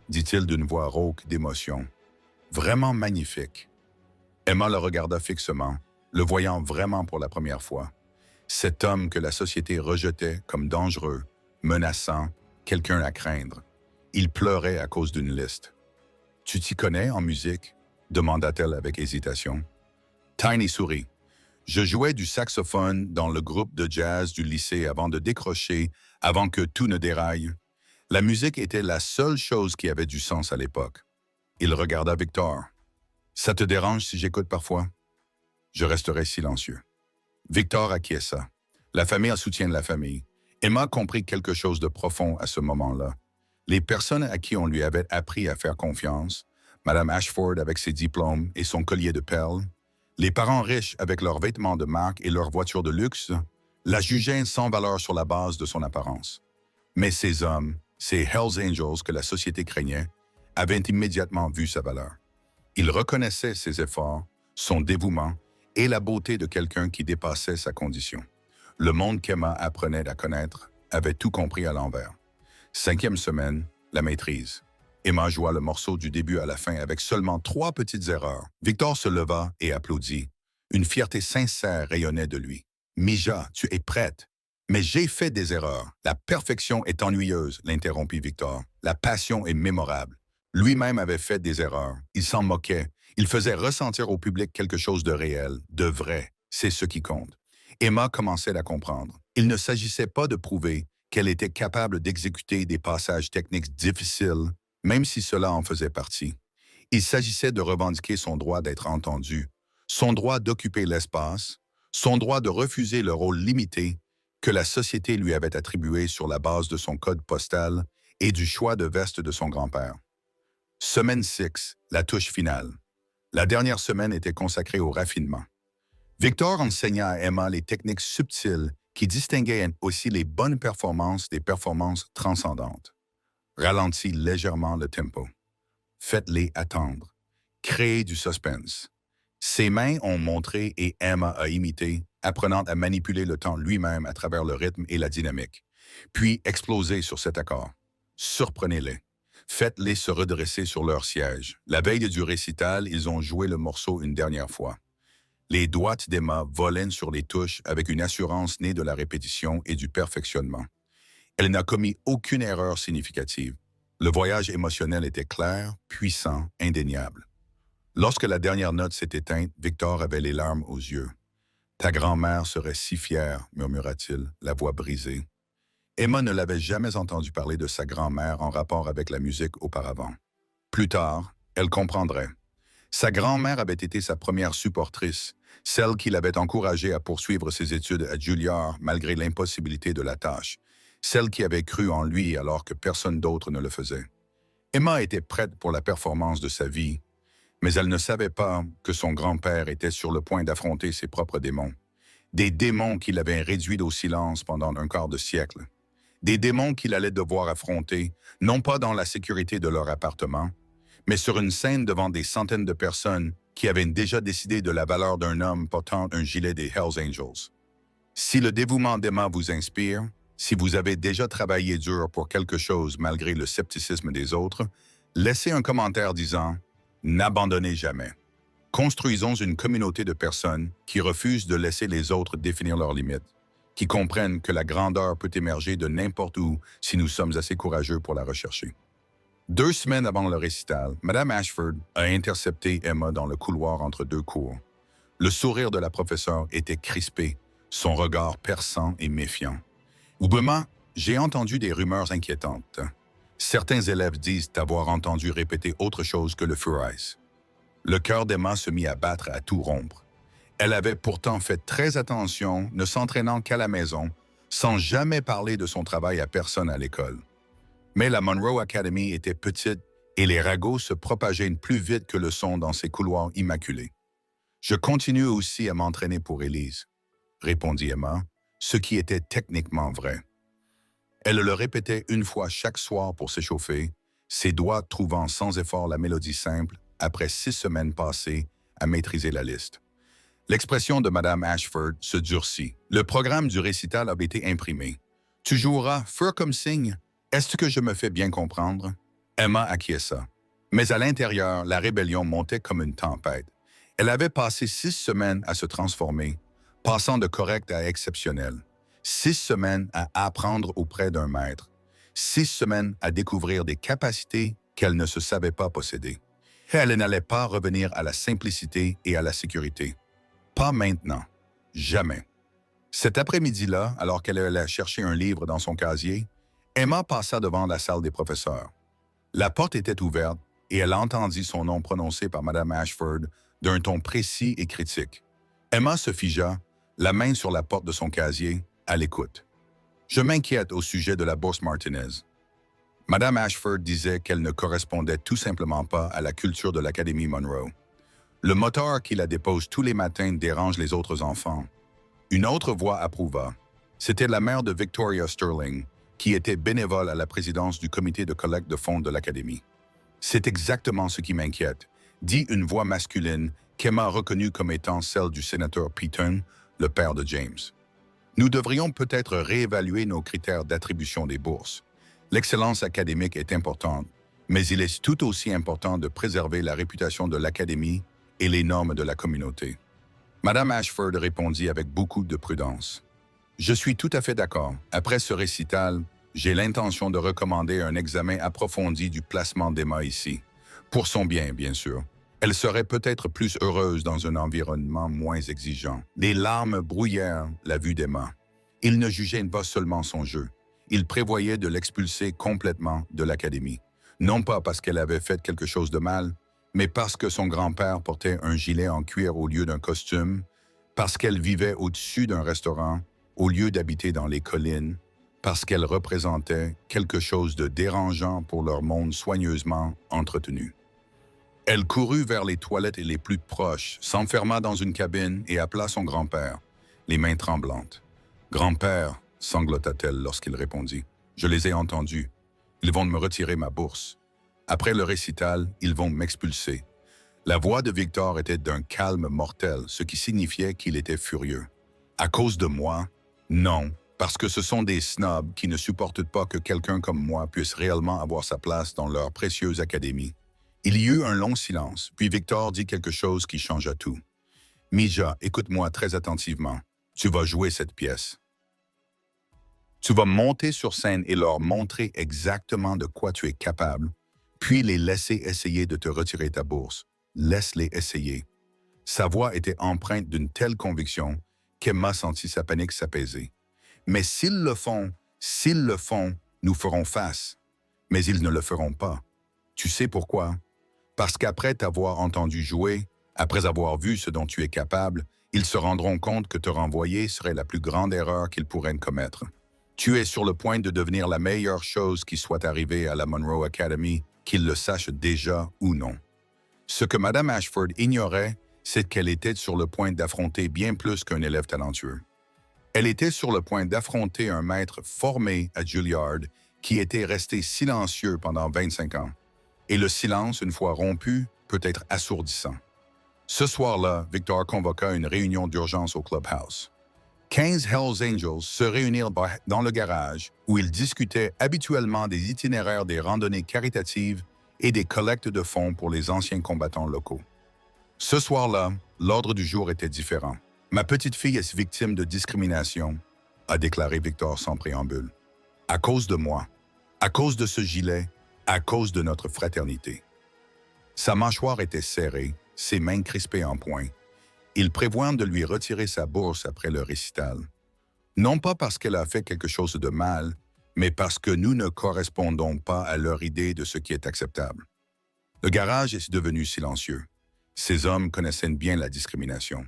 dit-il d'une voix rauque d'émotion. « Vraiment magnifique. » Emma le regarda fixement, le voyant vraiment pour la première fois. Cet homme que la société rejetait comme dangereux, menaçant, quelqu'un à craindre. Il pleurait à cause d'une liste. « Tu t'y connais en musique ?» demanda-t-elle avec hésitation. Tiny sourit. « Je jouais du saxophone dans le groupe de jazz du lycée avant de décrocher, avant que tout ne déraille. La musique était la seule chose qui avait du sens à l'époque. » Il regarda Victor. « Ça te dérange si j'écoute parfois? » Je resterai silencieux. Victor acquiesça. La famille en soutien de la famille. Emma comprit quelque chose de profond à ce moment-là. Les personnes à qui on lui avait appris à faire confiance, Madame Ashford avec ses diplômes et son collier de perles, les parents riches avec leurs vêtements de marque et leurs voitures de luxe, la jugeaient sans valeur sur la base de son apparence. Mais ces hommes, ces Hells Angels que la société craignait, avaient immédiatement vu sa valeur. Ils reconnaissaient ses efforts, son dévouement et la beauté de quelqu'un qui dépassait sa condition. Le monde qu'Emma apprenait à connaître avait tout compris à l'envers. 5e semaine, la maîtrise. Emma joua le morceau du début à la fin avec seulement 3 petites erreurs. Victor se leva et applaudit. Une fierté sincère rayonnait de lui. « Mija, tu es prête. »« Mais j'ai fait des erreurs. La perfection est ennuyeuse, » l'interrompit Victor. « La passion est mémorable. » Lui-même avait fait des erreurs. Il s'en moquait. Il faisait ressentir au public quelque chose de réel, de vrai. C'est ce qui compte. Emma commençait à comprendre. Il ne s'agissait pas de prouver qu'elle était capable d'exécuter des passages techniques difficiles, même si cela en faisait partie. Il s'agissait de revendiquer son droit d'être entendu, son droit d'occuper l'espace, son droit de refuser le rôle limité que la société lui avait attribué sur la base de son code postal et du choix de veste de son grand-père. Semaine 6, la touche finale. La dernière semaine était consacrée au raffinement. Victor enseigna à Emma les techniques subtiles qui distinguaient aussi les bonnes performances des performances transcendantes. Ralentit légèrement le tempo. Faites-les attendre. Créez du suspense. Ses mains ont montré et Emma a imité, apprenant à manipuler le temps lui-même à travers le rythme et la dynamique. Puis explosez sur cet accord. Surprenez-les. Faites-les se redresser sur leur siège. La veille du récital, ils ont joué le morceau une dernière fois. Les doigts d'Emma volaient sur les touches avec une assurance née de la répétition et du perfectionnement. Elle n'a commis aucune erreur significative. Le voyage émotionnel était clair, puissant, indéniable. Lorsque la dernière note s'est éteinte, Victor avait les larmes aux yeux. Ta grand-mère serait si fière, murmura-t-il, la voix brisée. Emma ne l'avait jamais entendu parler de sa grand-mère en rapport avec la musique auparavant. Plus tard, elle comprendrait. Sa grand-mère avait été sa première supportrice, celle qui l'avait encouragé à poursuivre ses études à Juilliard malgré l'impossibilité de la tâche, celle qui avait cru en lui alors que personne d'autre ne le faisait. Emma était prête pour la performance de sa vie, mais elle ne savait pas que son grand-père était sur le point d'affronter ses propres démons. Des démons qu'il avait réduits au silence pendant un quart de siècle. Des démons qu'il allait devoir affronter, non pas dans la sécurité de leur appartement, mais sur une scène devant des centaines de personnes qui avaient déjà décidé de la valeur d'un homme portant un gilet des Hells Angels. Si le dévouement d'Emma vous inspire, si vous avez déjà travaillé dur pour quelque chose malgré le scepticisme des autres, laissez un commentaire disant « N'abandonnez jamais ». Construisons une communauté de personnes qui refusent de laisser les autres définir leurs limites, qui comprennent que la grandeur peut émerger de n'importe où si nous sommes assez courageux pour la rechercher. 2 semaines avant le récital, Mme Ashford a intercepté Emma dans le couloir entre 2 cours. Le sourire de la professeure était crispé, son regard perçant et méfiant. « Oubrement, j'ai entendu des rumeurs inquiétantes. Certains élèves disent avoir entendu répéter autre chose que le Furize. » Le cœur d'Emma se mit à battre à tout rompre. Elle avait pourtant fait très attention, ne s'entraînant qu'à la maison, sans jamais parler de son travail à personne à l'école. Mais la Monroe Academy était petite et les ragots se propageaient plus vite que le son dans ses couloirs immaculés. « Je continue aussi à m'entraîner pour Élise », répondit Emma, ce qui était techniquement vrai. Elle le répétait une fois chaque soir pour s'échauffer, ses doigts trouvant sans effort la mélodie simple après 6 semaines passées à maîtriser la liste. L'expression de Mme Ashford se durcit. Le programme du récital a été imprimé. « Tu joueras feu comme signe. Est-ce que je me fais bien comprendre? » Emma acquiesça. Mais à l'intérieur, la rébellion montait comme une tempête. Elle avait passé 6 semaines à se transformer, passant de correct à exceptionnel. 6 semaines à apprendre auprès d'un maître. 6 semaines à découvrir des capacités qu'elle ne se savait pas posséder. Elle n'allait pas revenir à la simplicité et à la sécurité. Pas maintenant. Jamais. Cet après-midi-là, alors qu'elle allait chercher un livre dans son casier, Emma passa devant la salle des professeurs. La porte était ouverte et elle entendit son nom prononcé par Mme Ashford d'un ton précis et critique. Emma se figea, la main sur la porte de son casier, à l'écoute. « Je m'inquiète au sujet de la bourse Martinez. » Mme Ashford disait qu'elle ne correspondait tout simplement pas à la culture de l'Académie Monroe. Le moteur qui la dépose tous les matins dérange les autres enfants. Une autre voix approuva. C'était la mère de Victoria Sterling, qui était bénévole à la présidence du comité de collecte de fonds de l'Académie. « C'est exactement ce qui m'inquiète », dit une voix masculine qu'Emma reconnut comme étant celle du sénateur Peaton, le père de James. « Nous devrions peut-être réévaluer nos critères d'attribution des bourses. L'excellence académique est importante, mais il est tout aussi important de préserver la réputation de l'Académie et les normes de la communauté. » Mme Ashford répondit avec beaucoup de prudence. « Je suis tout à fait d'accord. Après ce récital, j'ai l'intention de recommander un examen approfondi du placement d'Emma ici. Pour son bien, bien sûr. Elle serait peut-être plus heureuse dans un environnement moins exigeant. » Les larmes brouillèrent la vue d'Emma. Il ne jugeait pas seulement son jeu. Il prévoyait de l'expulser complètement de l'Académie. Non pas parce qu'elle avait fait quelque chose de mal, mais parce que son grand-père portait un gilet en cuir au lieu d'un costume, parce qu'elle vivait au-dessus d'un restaurant, au lieu d'habiter dans les collines, parce qu'elle représentait quelque chose de dérangeant pour leur monde soigneusement entretenu. Elle courut vers les toilettes les plus proches, s'enferma dans une cabine et appela son grand-père, les mains tremblantes. « Grand-père », sanglota-t-elle lorsqu'il répondit, « je les ai entendus. Ils vont me retirer ma bourse. Après le récital, ils vont m'expulser. » La voix de Victor était d'un calme mortel, ce qui signifiait qu'il était furieux. « À cause de moi? Non, parce que ce sont des snobs qui ne supportent pas que quelqu'un comme moi puisse réellement avoir sa place dans leur précieuse académie. » Il y eut un long silence, puis Victor dit quelque chose qui changea tout. « Mija, écoute-moi très attentivement. Tu vas jouer cette pièce. Tu vas monter sur scène et leur montrer exactement de quoi tu es capable, puis les laisser essayer de te retirer ta bourse. Laisse-les essayer. » Sa voix était empreinte d'une telle conviction qu'Emma sentit sa panique s'apaiser. Mais s'ils le font, nous ferons face. Mais ils ne le feront pas. Tu sais pourquoi? Parce qu'après t'avoir entendu jouer, après avoir vu ce dont tu es capable, ils se rendront compte que te renvoyer serait la plus grande erreur qu'ils pourraient commettre. Tu es sur le point de devenir la meilleure chose qui soit arrivée à la Monroe Academy, qu'ils le sachent déjà ou non. Ce que Mme Ashford ignorait, c'est qu'elle était sur le point d'affronter bien plus qu'un élève talentueux. Elle était sur le point d'affronter un maître formé à Juilliard qui était resté silencieux pendant 25 ans. Et le silence, une fois rompu, peut être assourdissant. Ce soir-là, Victor convoqua une réunion d'urgence au clubhouse. 15 Hells Angels se réunirent dans le garage où ils discutaient habituellement des itinéraires des randonnées caritatives et des collectes de fonds pour les anciens combattants locaux. Ce soir-là, l'ordre du jour était différent. « Ma petite fille est victime de discrimination », a déclaré Victor sans préambule. « À cause de moi, à cause de ce gilet, à cause de notre fraternité. » Sa mâchoire était serrée, ses mains crispées en poing. Il prévoit de lui retirer sa bourse après le récital. Non pas parce qu'elle a fait quelque chose de mal, mais parce que nous ne correspondons pas à leur idée de ce qui est acceptable. Le garage est devenu silencieux. Ces hommes connaissaient bien la discrimination.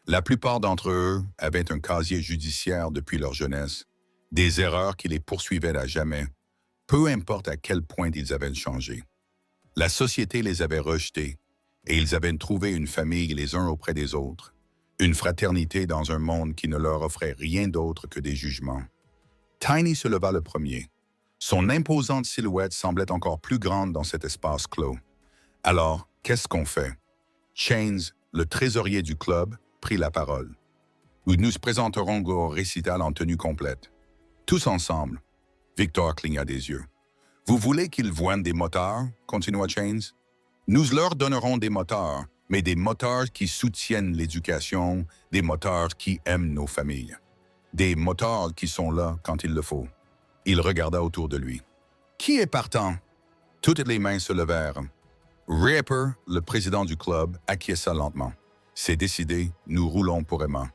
La plupart d'entre eux avaient un casier judiciaire depuis leur jeunesse, des erreurs qui les poursuivaient à jamais, peu importe à quel point ils avaient changé. La société les avait rejetés, et ils avaient trouvé une famille les uns auprès des autres, une fraternité dans un monde qui ne leur offrait rien d'autre que des jugements. Tiny se leva le premier. Son imposante silhouette semblait encore plus grande dans cet espace clos. Alors, qu'est-ce qu'on fait? Chains, le trésorier du club, prit la parole. Nous nous présenterons au récital en tenue complète. Tous ensemble. Victor cligna des yeux. Vous voulez qu'ils voient des motards? Continua Chains. Nous leur donnerons des motards, mais des motards qui soutiennent l'éducation, des motards qui aiment nos familles. Des motards qui sont là quand il le faut. Il regarda autour de lui. Qui est partant? Toutes les mains se levèrent. Ripper, le président du club, acquiesça lentement. C'est décidé, nous roulons pour Emma.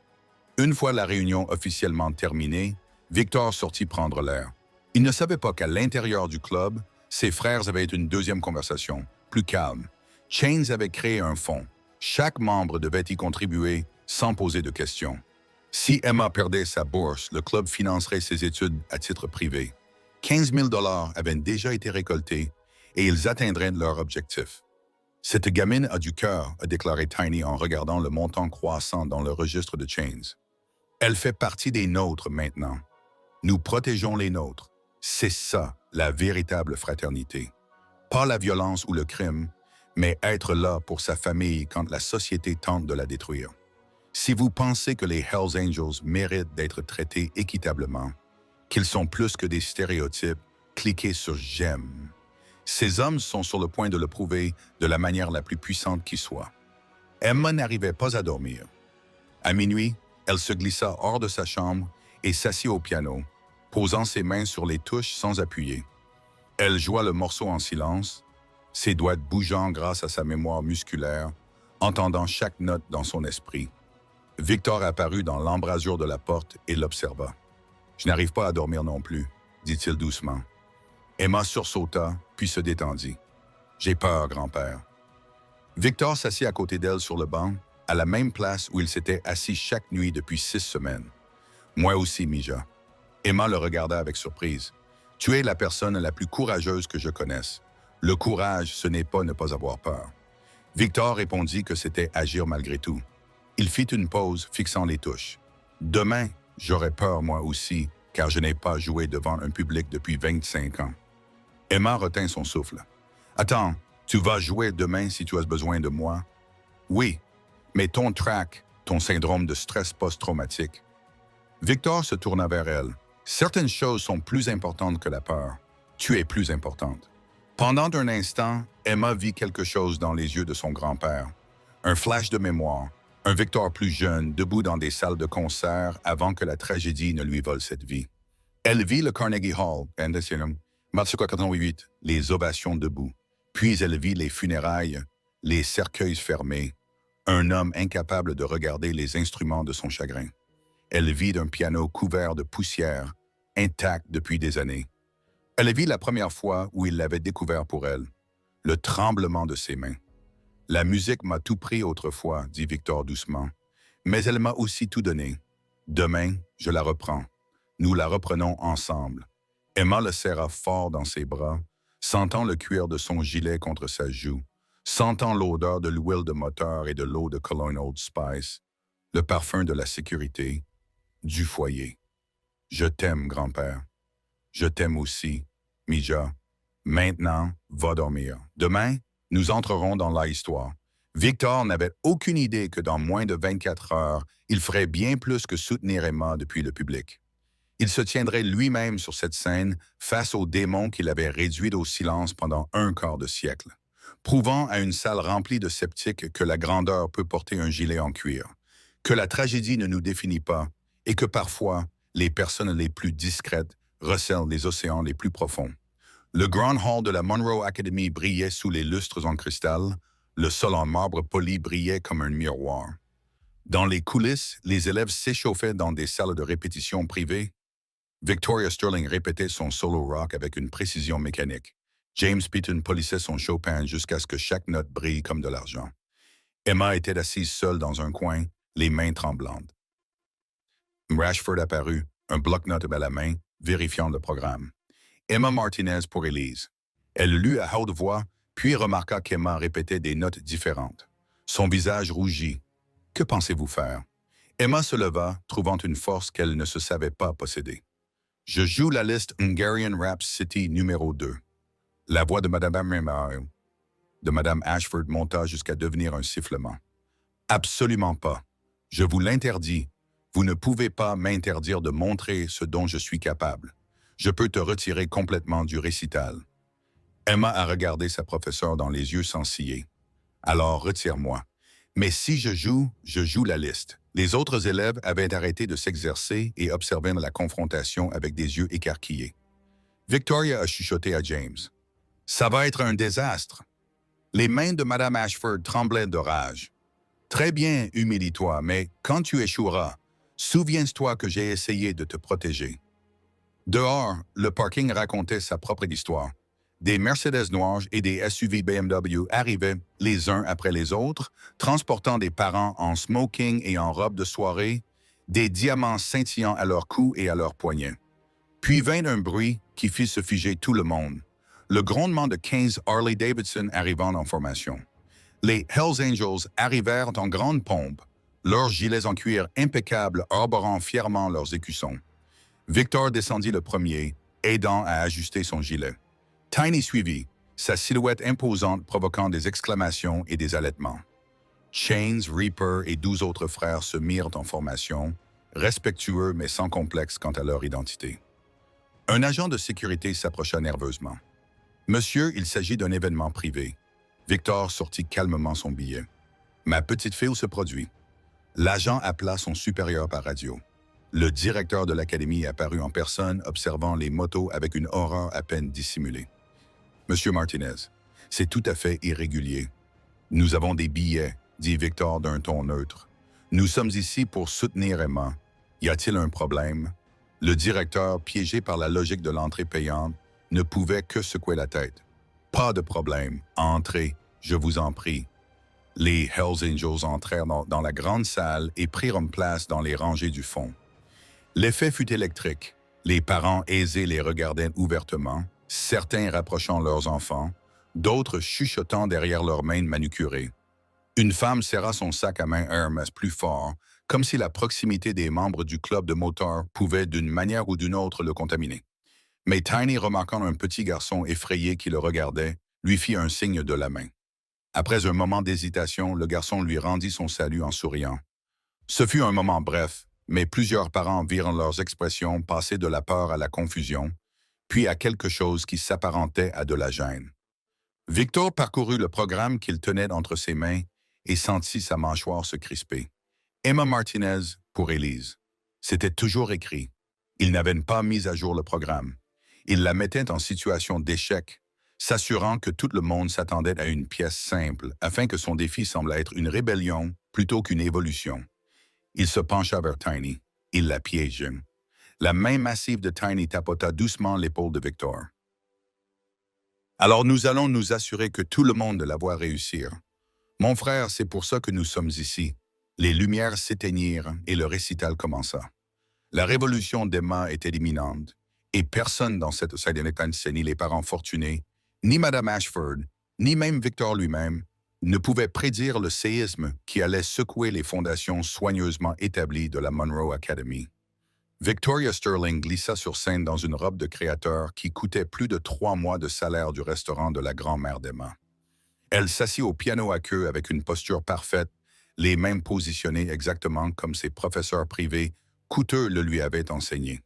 Une fois la réunion officiellement terminée, Victor sortit prendre l'air. Il ne savait pas qu'à l'intérieur du club, ses frères avaient une deuxième conversation, plus calme. Chains avait créé un fonds. Chaque membre devait y contribuer sans poser de questions. Si Emma perdait sa bourse, le club financerait ses études à titre privé. 15 000 $ avaient déjà été récoltés et ils atteindraient leur objectif. Cette gamine a du cœur, a déclaré Tiny en regardant le montant croissant dans le registre de Chains. Elle fait partie des nôtres maintenant. Nous protégeons les nôtres. C'est ça, la véritable fraternité. Pas la violence ou le crime, mais être là pour sa famille quand la société tente de la détruire. Si vous pensez que les Hells Angels méritent d'être traités équitablement, qu'ils sont plus que des stéréotypes, cliquez sur « J'aime ». Ces hommes sont sur le point de le prouver de la manière la plus puissante qui soit. Emma n'arrivait pas à dormir. À minuit, elle se glissa hors de sa chambre et s'assit au piano, posant ses mains sur les touches sans appuyer. Elle joua le morceau en silence, ses doigts bougeant grâce à sa mémoire musculaire, entendant chaque note dans son esprit. Victor apparut dans l'embrasure de la porte et l'observa. « Je n'arrive pas à dormir non plus », dit-il doucement. Emma sursauta, puis se détendit. « J'ai peur, grand-père. » Victor s'assit à côté d'elle sur le banc, à la même place où il s'était assis chaque nuit depuis 6 semaines. « Moi aussi, Mija. » Emma le regarda avec surprise. « Tu es la personne la plus courageuse que je connaisse. Le courage, ce n'est pas ne pas avoir peur. » Victor répondit que c'était agir malgré tout. Il fit une pause, fixant les touches. « Demain, j'aurai peur moi aussi, car je n'ai pas joué devant un public depuis 25 ans. » Emma retint son souffle. « Attends, tu vas jouer demain si tu as besoin de moi? »« Oui, mais ton trac, ton syndrome de stress post-traumatique. » Victor se tourna vers elle. « Certaines choses sont plus importantes que la peur. Tu es plus importante. » Pendant un instant, Emma vit quelque chose dans les yeux de son grand-père. Un flash de mémoire, un Victor plus jeune, debout dans des salles de concert avant que la tragédie ne lui vole cette vie. Elle vit le Carnegie Hall, Mars 88, les ovations debout. Puis elle vit les funérailles, les cercueils fermés, un homme incapable de regarder les instruments de son chagrin. Elle vit d'un piano couvert de poussière, intact depuis des années. Elle vit la première fois où il l'avait découvert pour elle, le tremblement de ses mains. La musique m'a tout pris autrefois, dit Victor doucement, mais elle m'a aussi tout donné. Demain, je la reprends. Nous la reprenons ensemble. Emma le serra fort dans ses bras, sentant le cuir de son gilet contre sa joue, sentant l'odeur de l'huile de moteur et de l'eau de cologne Old Spice, le parfum de la sécurité, du foyer. Je t'aime, grand-père. Je t'aime aussi, Mija. Maintenant, va dormir. Demain, nous entrerons dans la histoire. Victor n'avait aucune idée que dans moins de 24 heures, il ferait bien plus que soutenir Emma depuis le public. Il se tiendrait lui-même sur cette scène face aux démons qu'il avait réduits au silence pendant un quart de siècle, prouvant à une salle remplie de sceptiques que la grandeur peut porter un gilet en cuir, que la tragédie ne nous définit pas et que parfois, les personnes les plus discrètes recèlent les océans les plus profonds. Le Grand Hall de la Monroe Academy brillait sous les lustres en cristal, le sol en marbre poli brillait comme un miroir. Dans les coulisses, les élèves s'échauffaient dans des salles de répétition privées. Victoria Sterling répétait son solo rock avec une précision mécanique. James Peaton polissait son Chopin jusqu'à ce que chaque note brille comme de l'argent. Emma était assise seule dans un coin, les mains tremblantes. Rashford apparut, un bloc-notes à la main, vérifiant le programme. Emma Martinez pour Élise. Elle lut à haute voix, puis remarqua qu'Emma répétait des notes différentes. Son visage rougit. « Que pensez-vous faire ?» Emma se leva, trouvant une force qu'elle ne se savait pas posséder. « Je joue la liste Hungarian Rhapsody numéro 2. » La voix de Madame Ashford monta jusqu'à devenir un sifflement. « Absolument pas. Je vous l'interdis. Vous ne pouvez pas m'interdire de montrer ce dont je suis capable. Je peux te retirer complètement du récital. » Emma a regardé sa professeure dans les yeux sans ciller. « Alors, retire-moi. Mais si je joue la liste. » Les autres élèves avaient arrêté de s'exercer et observaient la confrontation avec des yeux écarquillés. Victoria a chuchoté à James. « Ça va être un désastre. » Les mains de Madame Ashford tremblaient de rage. « Très bien, humilie-toi, mais quand tu échoueras, souviens-toi que j'ai essayé de te protéger. » Dehors, le parking racontait sa propre histoire. Des Mercedes noires et des SUV BMW arrivaient les uns après les autres, transportant des parents en smoking et en robe de soirée, des diamants scintillants à leurs cous et à leurs poignets. Puis vint un bruit qui fit se figer tout le monde. Le grondement de 15 Harley-Davidson arrivant en formation. Les Hells Angels arrivèrent en grande pompe, leurs gilets en cuir impeccables arborant fièrement leurs écussons. Victor descendit le premier, aidant à ajuster son gilet. Tiny suivit, sa silhouette imposante provoquant des exclamations et des halètements. Chains, Reaper et 12 autres frères se mirent en formation, respectueux mais sans complexe quant à leur identité. Un agent de sécurité s'approcha nerveusement. « Monsieur, il s'agit d'un événement privé. » Victor sortit calmement son billet. « Ma petite fille se produit. » L'agent appela son supérieur par radio. Le directeur de l'académie apparut en personne, observant les motos avec une horreur à peine dissimulée. « Monsieur Martinez, c'est tout à fait irrégulier. Nous avons des billets, dit Victor d'un ton neutre. Nous sommes ici pour soutenir Emma. Y a-t-il un problème? » Le directeur, piégé par la logique de l'entrée payante, ne pouvait que secouer la tête. « Pas de problème. Entrez, je vous en prie. » Les Hells Angels entrèrent dans la grande salle et prirent place dans les rangées du fond. L'effet fut électrique. Les parents aisés les regardaient ouvertement, certains rapprochant leurs enfants, d'autres chuchotant derrière leurs mains manucurées. Une femme serra son sac à main Hermès plus fort, comme si la proximité des membres du club de motards pouvait d'une manière ou d'une autre le contaminer. Mais Tiny, remarquant un petit garçon effrayé qui le regardait, lui fit un signe de la main. Après un moment d'hésitation, le garçon lui rendit son salut en souriant. Ce fut un moment bref, mais plusieurs parents virent leurs expressions passer de la peur à la confusion, puis à quelque chose qui s'apparentait à de la gêne. Victor parcourut le programme qu'il tenait entre ses mains et sentit sa mâchoire se crisper. Emma Martinez pour Élise. C'était toujours écrit. Il n'avait pas mis à jour le programme. Il la mettait en situation d'échec, s'assurant que tout le monde s'attendait à une pièce simple, afin que son défi semble être une rébellion plutôt qu'une évolution. Il se pencha vers Tiny. Il la piégea. La main massive de Tiny tapota doucement l'épaule de Victor. Alors nous allons nous assurer que tout le monde la voit réussir. Mon frère, c'est pour ça que nous sommes ici. Les lumières s'éteignirent et le récital commença. La révolution d'Emma était imminente, et personne dans cette séance, ni les parents fortunés, ni Madame Ashford, ni même Victor lui-même, ne pouvait prédire le séisme qui allait secouer les fondations soigneusement établies de la Monroe Academy. Victoria Sterling glissa sur scène dans une robe de créateur qui coûtait plus de 3 mois de salaire du restaurant de la grand-mère d'Emma. Elle s'assit au piano à queue avec une posture parfaite, les mains positionnées exactement comme ses professeurs privés coûteux le lui avaient enseigné.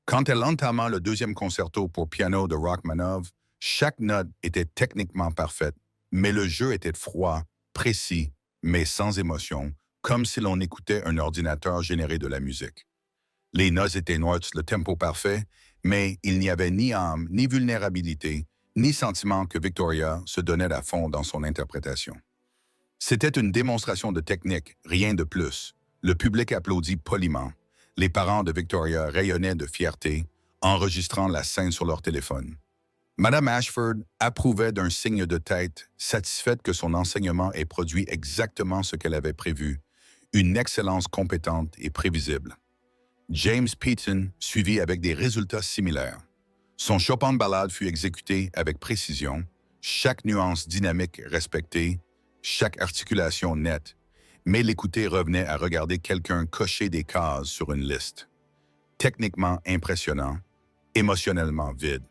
Quand elle entama le deuxième concerto pour piano de Rachmaninoff, chaque note était techniquement parfaite, mais le jeu était froid, précis, mais sans émotion, comme si l'on écoutait un ordinateur générer de la musique. Les notes étaient notes, le tempo parfait, mais il n'y avait ni âme, ni vulnérabilité, ni sentiment que Victoria se donnait à fond dans son interprétation. C'était une démonstration de technique, rien de plus. Le public applaudit poliment. Les parents de Victoria rayonnaient de fierté, enregistrant la scène sur leur téléphone. Madame Ashford approuvait d'un signe de tête, satisfaite que son enseignement ait produit exactement ce qu'elle avait prévu, une excellence compétente et prévisible. James Peaton suivit avec des résultats similaires. Son Chopin de ballade fut exécuté avec précision, chaque nuance dynamique respectée, chaque articulation nette, mais l'écouter revenait à regarder quelqu'un cocher des cases sur une liste. Techniquement impressionnant, émotionnellement vide.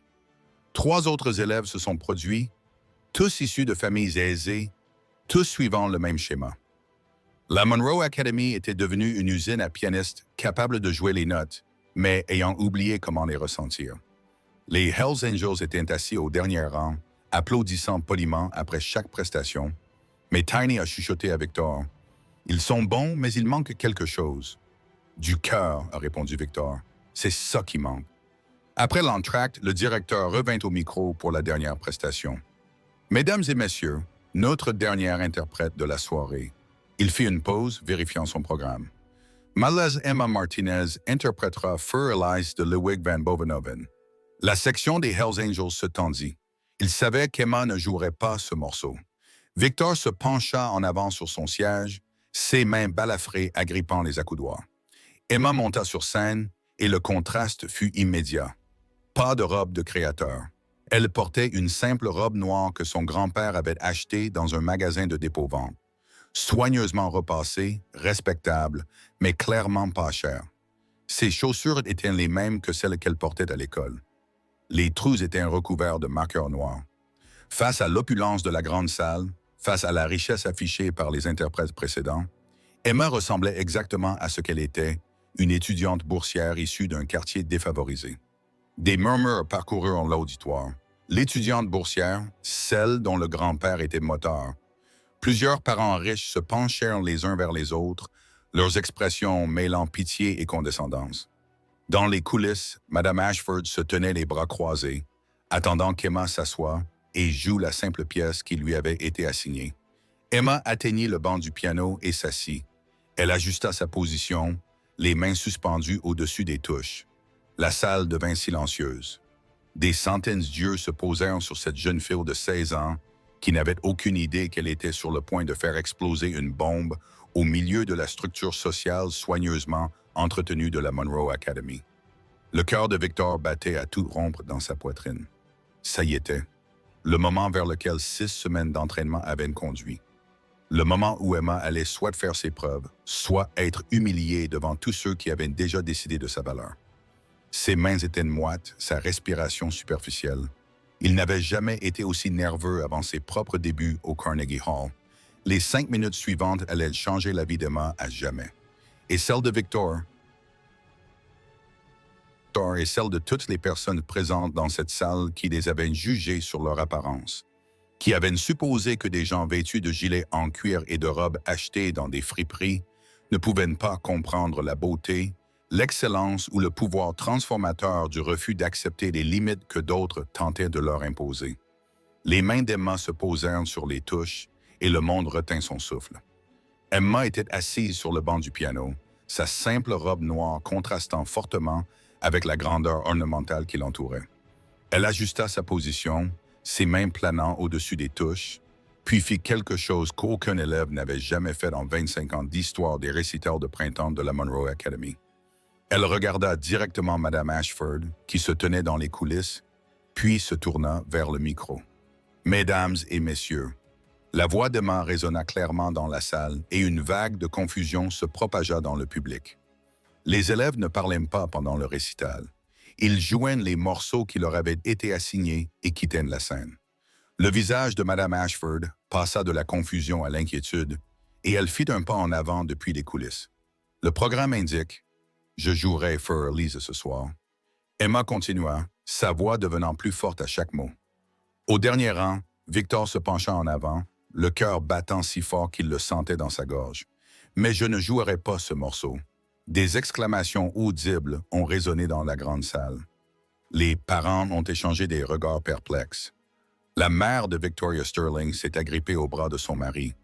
3 autres élèves se sont produits, tous issus de familles aisées, tous suivant le même schéma. La Monroe Academy était devenue une usine à pianistes capable de jouer les notes, mais ayant oublié comment les ressentir. Les Hells Angels étaient assis au dernier rang, applaudissant poliment après chaque prestation, mais Tiny a chuchoté à Victor. « Ils sont bons, mais il manque quelque chose. »« Du cœur, » a répondu Victor. « C'est ça qui manque. » Après l'entracte, le directeur revint au micro pour la dernière prestation. « Mesdames et messieurs, notre dernière interprète de la soirée. » Il fit une pause, vérifiant son programme. « Malaise Emma Martinez interprétera Für Elise de Ludwig van Beethoven. » La section des Hells Angels se tendit. Il savait qu'Emma ne jouerait pas ce morceau. Victor se pencha en avant sur son siège, ses mains balafrées agrippant les accoudoirs. Emma monta sur scène et le contraste fut immédiat. Pas de robe de créateur. Elle portait une simple robe noire que son grand-père avait achetée dans un magasin de dépôt-vente. Soigneusement repassée, respectable, mais clairement pas chère. Ses chaussures étaient les mêmes que celles qu'elle portait à l'école. Les trous étaient recouverts de marqueurs noirs. Face à l'opulence de la grande salle, face à la richesse affichée par les interprètes précédents, Emma ressemblait exactement à ce qu'elle était, une étudiante boursière issue d'un quartier défavorisé. Des murmures parcoururent l'auditoire. L'étudiante boursière, celle dont le grand-père était moteur. Plusieurs parents riches se penchèrent les uns vers les autres, leurs expressions mêlant pitié et condescendance. Dans les coulisses, Madame Ashford se tenait les bras croisés, attendant qu'Emma s'assoie et joue la simple pièce qui lui avait été assignée. Emma atteignit le banc du piano et s'assit. Elle ajusta sa position, les mains suspendues au-dessus des touches. La salle devint silencieuse. Des centaines d'yeux se posèrent sur cette jeune fille de 16 ans qui n'avait aucune idée qu'elle était sur le point de faire exploser une bombe au milieu de la structure sociale soigneusement entretenue de la Monroe Academy. Le cœur de Victor battait à tout rompre dans sa poitrine. Ça y était, le moment vers lequel 6 semaines d'entraînement avaient conduit. Le moment où Emma allait soit faire ses preuves, soit être humiliée devant tous ceux qui avaient déjà décidé de sa valeur. Ses mains étaient moites, sa respiration superficielle. Il n'avait jamais été aussi nerveux avant ses propres débuts au Carnegie Hall. Les 5 minutes suivantes allaient changer la vie d'Emma à jamais. Et celle de Victor, et celle de toutes les personnes présentes dans cette salle qui les avaient jugées sur leur apparence, qui avaient supposé que des gens vêtus de gilets en cuir et de robes achetées dans des friperies ne pouvaient pas comprendre la beauté, l'excellence ou le pouvoir transformateur du refus d'accepter les limites que d'autres tentaient de leur imposer. Les mains d'Emma se posèrent sur les touches et le monde retint son souffle. Emma était assise sur le banc du piano, sa simple robe noire contrastant fortement avec la grandeur ornementale qui l'entourait. Elle ajusta sa position, ses mains planant au-dessus des touches, puis fit quelque chose qu'aucun élève n'avait jamais fait en 25 ans d'histoire des récitals de printemps de la Monroe Academy. Elle regarda directement Madame Ashford, qui se tenait dans les coulisses, puis se tourna vers le micro. « Mesdames et messieurs », la voix d'Emma résonna clairement dans la salle et une vague de confusion se propagea dans le public. Les élèves ne parlaient pas pendant le récital. Ils jouaient les morceaux qui leur avaient été assignés et quittaient la scène. Le visage de Madame Ashford passa de la confusion à l'inquiétude et elle fit un pas en avant depuis les coulisses. Le programme indique « Je jouerai For Elise ce soir ». Emma continua, sa voix devenant plus forte à chaque mot. Au dernier rang, Victor se pencha en avant, le cœur battant si fort qu'il le sentait dans sa gorge. « Mais je ne jouerai pas ce morceau ». Des exclamations audibles ont résonné dans la grande salle. Les parents ont échangé des regards perplexes. La mère de Victoria Sterling s'est agrippée au bras de son mari.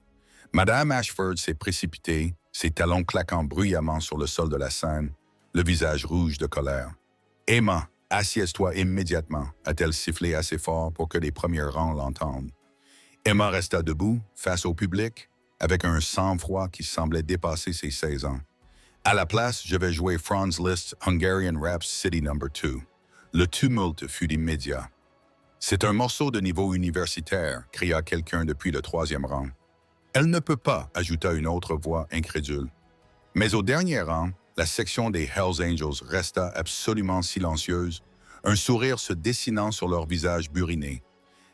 Madame Ashford s'est précipitée, ses talons claquant bruyamment sur le sol de la scène, le visage rouge de colère. « Emma, assieds-toi immédiatement », a-t-elle sifflé assez fort pour que les premiers rangs l'entendent. Emma resta debout, face au public, avec un sang-froid qui semblait dépasser ses 16 ans. « À la place, je vais jouer Franz Liszt's Hungarian Rhapsody No. 2. » Le tumulte fut immédiat. « C'est un morceau de niveau universitaire », cria quelqu'un depuis le 3e rang. « Elle ne peut pas », ajouta une autre voix incrédule. Mais au dernier rang, la section des Hells Angels resta absolument silencieuse, un sourire se dessinant sur leur visage buriné.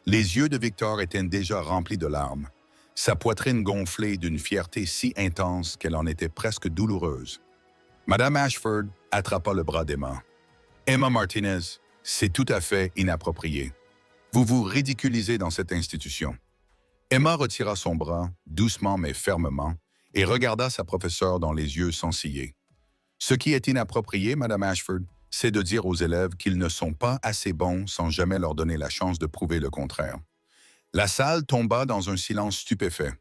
Les yeux de Victor étaient déjà remplis de larmes, sa poitrine gonflée d'une fierté si intense qu'elle en était presque douloureuse. Madame Ashford attrapa le bras d'Emma. « Emma Martinez, c'est tout à fait inapproprié. Vous vous ridiculisez dans cette institution. » Emma retira son bras, doucement mais fermement, et regarda sa professeure dans les yeux sans ciller. « Ce qui est inapproprié, Madame Ashford, c'est de dire aux élèves qu'ils ne sont pas assez bons sans jamais leur donner la chance de prouver le contraire. » La salle tomba dans un silence stupéfait.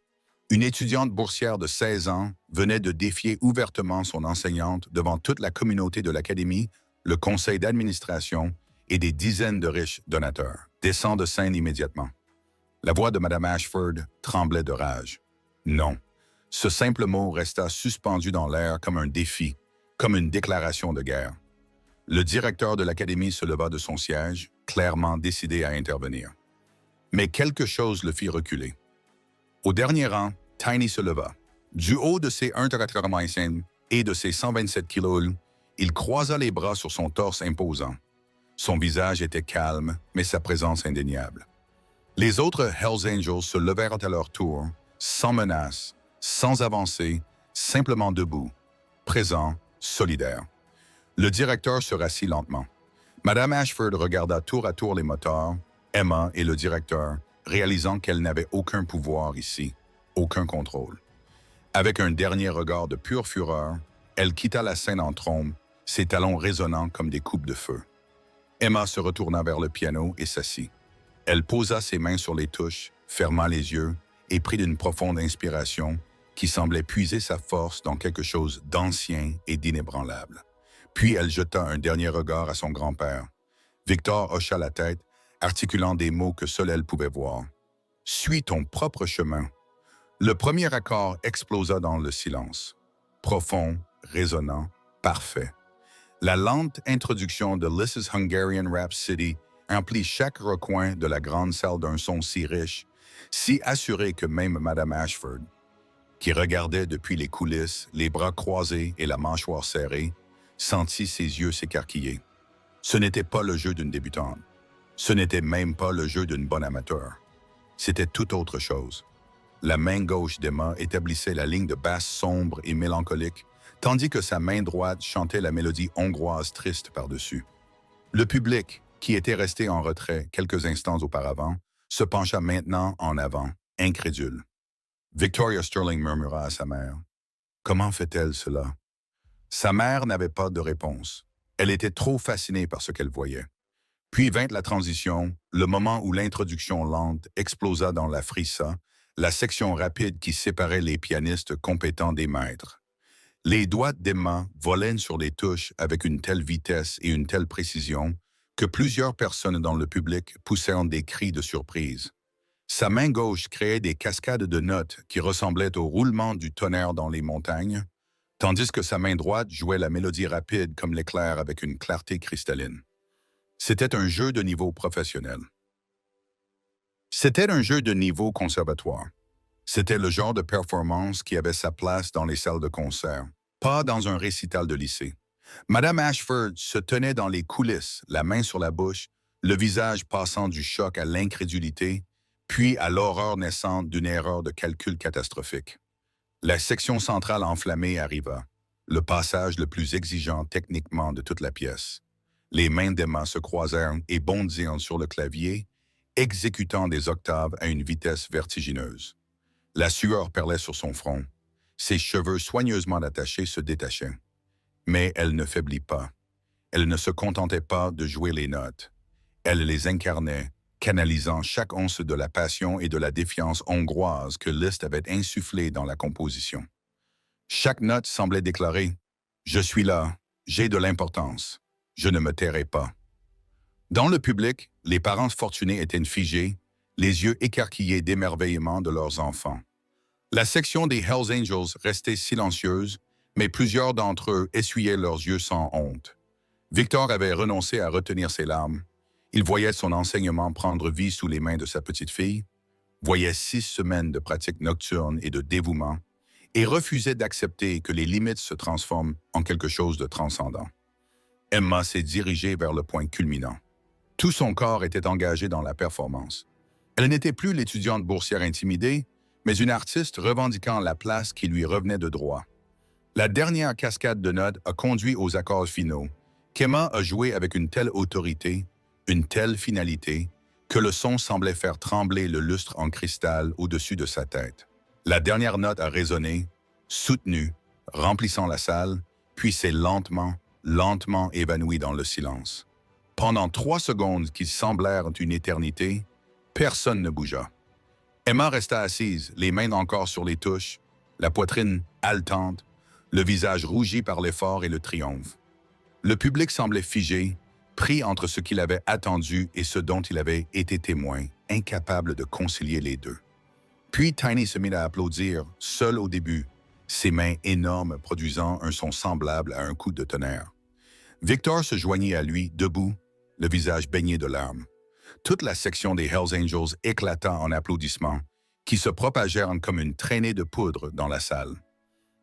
Une étudiante boursière de 16 ans venait de défier ouvertement son enseignante devant toute la communauté de l'Académie, le conseil d'administration et des dizaines de riches donateurs. « Descends de scène immédiatement. » La voix de Madame Ashford tremblait de rage. Non. Ce simple mot resta suspendu dans l'air comme un défi, comme une déclaration de guerre. Le directeur de l'Académie se leva de son siège, clairement décidé à intervenir. Mais quelque chose le fit reculer. Au dernier rang, Tiny se leva. Du haut de ses 1,85 et de ses 127 kilos, il croisa les bras sur son torse imposant. Son visage était calme, mais sa présence indéniable. Les autres Hells Angels se levèrent à leur tour, sans menace, sans avancer, simplement debout, présents, solidaires. Le directeur se rassit lentement. Madame Ashford regarda tour à tour les moteurs, Emma et le directeur, réalisant qu'elle n'avait aucun pouvoir ici, aucun contrôle. Avec un dernier regard de pure fureur, elle quitta la scène en trombe, ses talons résonnant comme des coupes de feu. Emma se retourna vers le piano et s'assit. Elle posa ses mains sur les touches, ferma les yeux et prit d'une profonde inspiration qui semblait puiser sa force dans quelque chose d'ancien et d'inébranlable. Puis elle jeta un dernier regard à son grand-père. Victor hocha la tête, articulant des mots que seule elle pouvait voir. « Suis ton propre chemin. » Le premier accord explosa dans le silence. Profond, résonnant, parfait. La lente introduction de Liszt's Hungarian Rhapsody emplit chaque recoin de la grande salle d'un son si riche, si assuré que même Madame Ashford, qui regardait depuis les coulisses, les bras croisés et la mâchoire serrée, sentit ses yeux s'écarquiller. Ce n'était pas le jeu d'une débutante. Ce n'était même pas le jeu d'une bonne amateur. C'était tout autre chose. La main gauche d'Emma établissait la ligne de basse sombre et mélancolique, tandis que sa main droite chantait la mélodie hongroise triste par-dessus. Le public, qui était resté en retrait quelques instants auparavant, se pencha maintenant en avant, incrédule. Victoria Sterling murmura à sa mère. « Comment fait-elle cela? » Sa mère n'avait pas de réponse. Elle était trop fascinée par ce qu'elle voyait. Puis vint la transition, le moment où l'introduction lente explosa dans la frissa, la section rapide qui séparait les pianistes compétents des maîtres. Les doigts d'Emma volaient sur les touches avec une telle vitesse et une telle précision que plusieurs personnes dans le public poussèrent des cris de surprise. Sa main gauche créait des cascades de notes qui ressemblaient au roulement du tonnerre dans les montagnes, tandis que sa main droite jouait la mélodie rapide comme l'éclair avec une clarté cristalline. C'était un jeu de niveau professionnel. C'était un jeu de niveau conservatoire. C'était le genre de performance qui avait sa place dans les salles de concert, pas dans un récital de lycée. Madame Ashford se tenait dans les coulisses, la main sur la bouche, le visage passant du choc à l'incrédulité, puis à l'horreur naissante d'une erreur de calcul catastrophique. La section centrale enflammée arriva, le passage le plus exigeant techniquement de toute la pièce. Les mains d'Emma se croisèrent et bondirent sur le clavier, exécutant des octaves à une vitesse vertigineuse. La sueur perlait sur son front. Ses cheveux soigneusement attachés se détachaient. Mais elle ne faiblit pas. Elle ne se contentait pas de jouer les notes. Elle les incarnait, canalisant chaque once de la passion et de la défiance hongroise que Liszt avait insufflée dans la composition. Chaque note semblait déclarer « Je suis là, j'ai de l'importance, je ne me tairai pas ». Dans le public, les parents fortunés étaient figés, les yeux écarquillés d'émerveillement de leurs enfants. La section des Hells Angels restait silencieuse, mais plusieurs d'entre eux essuyaient leurs yeux sans honte. Victor avait renoncé à retenir ses larmes. Il voyait son enseignement prendre vie sous les mains de sa petite fille, voyait 6 semaines de pratique nocturne et de dévouement, et refusait d'accepter que les limites se transforment en quelque chose de transcendant. Emma s'est dirigée vers le point culminant. Tout son corps était engagé dans la performance. Elle n'était plus l'étudiante boursière intimidée, mais une artiste revendiquant la place qui lui revenait de droit. La dernière cascade de notes a conduit aux accords finaux, qu'Emma a joué avec une telle autorité, une telle finalité, que le son semblait faire trembler le lustre en cristal au-dessus de sa tête. La dernière note a résonné, soutenue, remplissant la salle, puis s'est lentement, lentement évanouie dans le silence. Pendant 3 secondes qui semblèrent une éternité, personne ne bougea. Emma resta assise, les mains encore sur les touches, la poitrine haletante, le visage rougi par l'effort et le triomphe. Le public semblait figé, pris entre ce qu'il avait attendu et ce dont il avait été témoin, incapable de concilier les deux. Puis Tiny se mit à applaudir, seul au début, ses mains énormes produisant un son semblable à un coup de tonnerre. Victor se joignit à lui, debout, le visage baigné de larmes. Toute la section des Hells Angels éclata en applaudissements, qui se propagèrent comme une traînée de poudre dans la salle.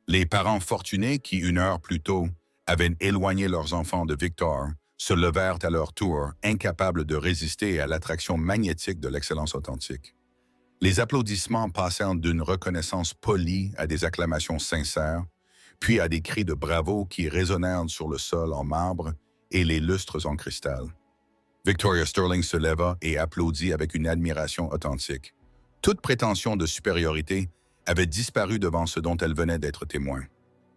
Les parents fortunés qui, 1 heure plus tôt, avaient éloigné leurs enfants de Victor, se levèrent à leur tour, incapables de résister à l'attraction magnétique de l'excellence authentique. Les applaudissements passèrent d'une reconnaissance polie à des acclamations sincères, puis à des cris de bravo qui résonnèrent sur le sol en marbre et les lustres en cristal. Victoria Sterling se leva et applaudit avec une admiration authentique. Toute prétention de supériorité avait disparu devant ce dont elle venait d'être témoin.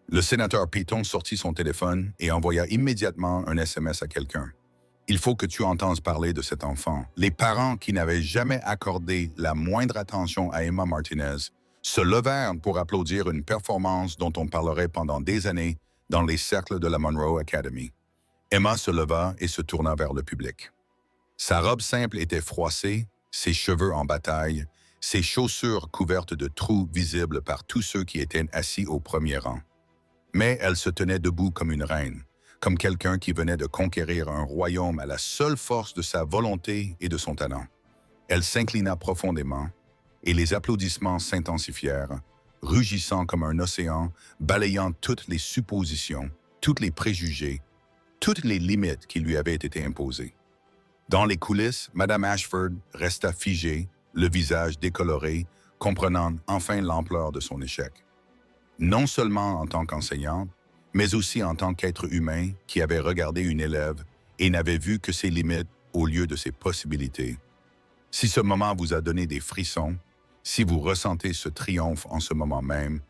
Le sénateur Peyton sortit son téléphone et envoya immédiatement un SMS à quelqu'un. « Il faut que tu entendes parler de cet enfant. » Les parents qui n'avaient jamais accordé la moindre attention à Emma Martinez se levèrent pour applaudir une performance dont on parlerait pendant des années dans les cercles de la Monroe Academy. Emma se leva et se tourna vers le public. Sa robe simple était froissée, ses cheveux en bataille, ses chaussures couvertes de trous visibles par tous ceux qui étaient assis au premier rang. Mais elle se tenait debout comme une reine, comme quelqu'un qui venait de conquérir un royaume à la seule force de sa volonté et de son talent. Elle s'inclina profondément, et les applaudissements s'intensifièrent, rugissant comme un océan, balayant toutes les suppositions, tous les préjugés, toutes les limites qui lui avaient été imposées. Dans les coulisses, Madame Ashford resta figée, le visage décoloré, comprenant enfin l'ampleur de son échec. Non seulement en tant qu'enseignante, mais aussi en tant qu'être humain qui avait regardé une élève et n'avait vu que ses limites au lieu de ses possibilités. Si ce moment vous a donné des frissons, si vous ressentez ce triomphe en ce moment même,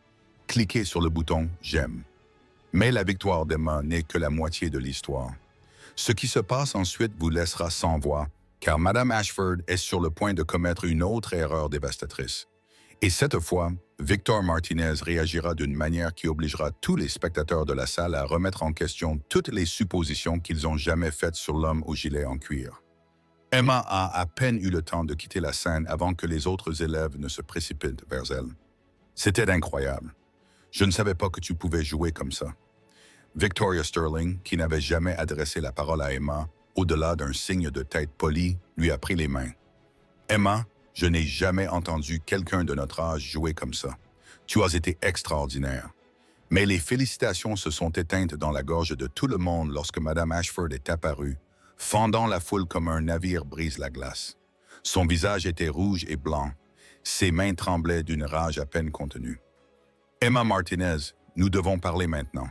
cliquez sur le bouton « J'aime ». Mais la victoire d'Emma n'est que la moitié de l'histoire. Ce qui se passe ensuite vous laissera sans voix, car Madame Ashford est sur le point de commettre une autre erreur dévastatrice. Et cette fois, Victor Martinez réagira d'une manière qui obligera tous les spectateurs de la salle à remettre en question toutes les suppositions qu'ils ont jamais faites sur l'homme au gilet en cuir. Emma a à peine eu le temps de quitter la scène avant que les autres élèves ne se précipitent vers elle. C'était incroyable. Je ne savais pas que tu pouvais jouer comme ça. Victoria Sterling, qui n'avait jamais adressé la parole à Emma, au-delà d'un signe de tête poli, lui a pris les mains. Emma, je n'ai jamais entendu quelqu'un de notre âge jouer comme ça. Tu as été extraordinaire. Mais les félicitations se sont éteintes dans la gorge de tout le monde lorsque Mme Ashford est apparue, fendant la foule comme un navire brise la glace. Son visage était rouge et blanc. Ses mains tremblaient d'une rage à peine contenue. Emma Martinez, nous devons parler maintenant.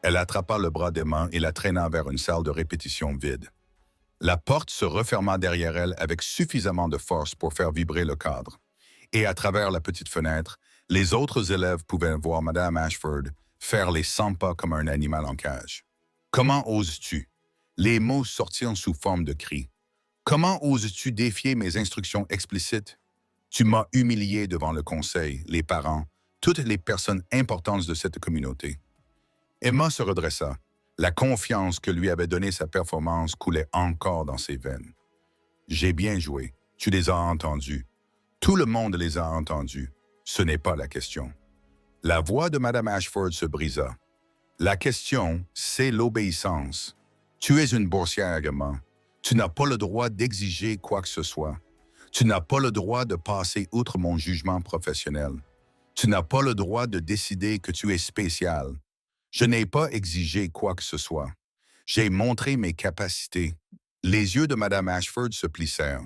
Elle attrapa le bras d'Emma et la traîna vers une salle de répétition vide. La porte se referma derrière elle avec suffisamment de force pour faire vibrer le cadre. Et à travers la petite fenêtre, les autres élèves pouvaient voir Mme Ashford faire les 100 pas comme un animal en cage. Comment oses-tu? Les mots sortirent sous forme de cris. Comment oses-tu défier mes instructions explicites? Tu m'as humilié devant le conseil, les parents, toutes les personnes importantes de cette communauté. Emma se redressa. La confiance que lui avait donnée sa performance coulait encore dans ses veines. J'ai bien joué. Tu les as entendus. Tout le monde les a entendus. Ce n'est pas la question. La voix de Mme Ashford se brisa. La question, c'est l'obéissance. Tu es une boursière, Emma. Tu n'as pas le droit d'exiger quoi que ce soit. Tu n'as pas le droit de passer outre mon jugement professionnel. Tu n'as pas le droit de décider que tu es spécial. Je n'ai pas exigé quoi que ce soit. J'ai montré mes capacités. Les yeux de Mme Ashford se plissèrent.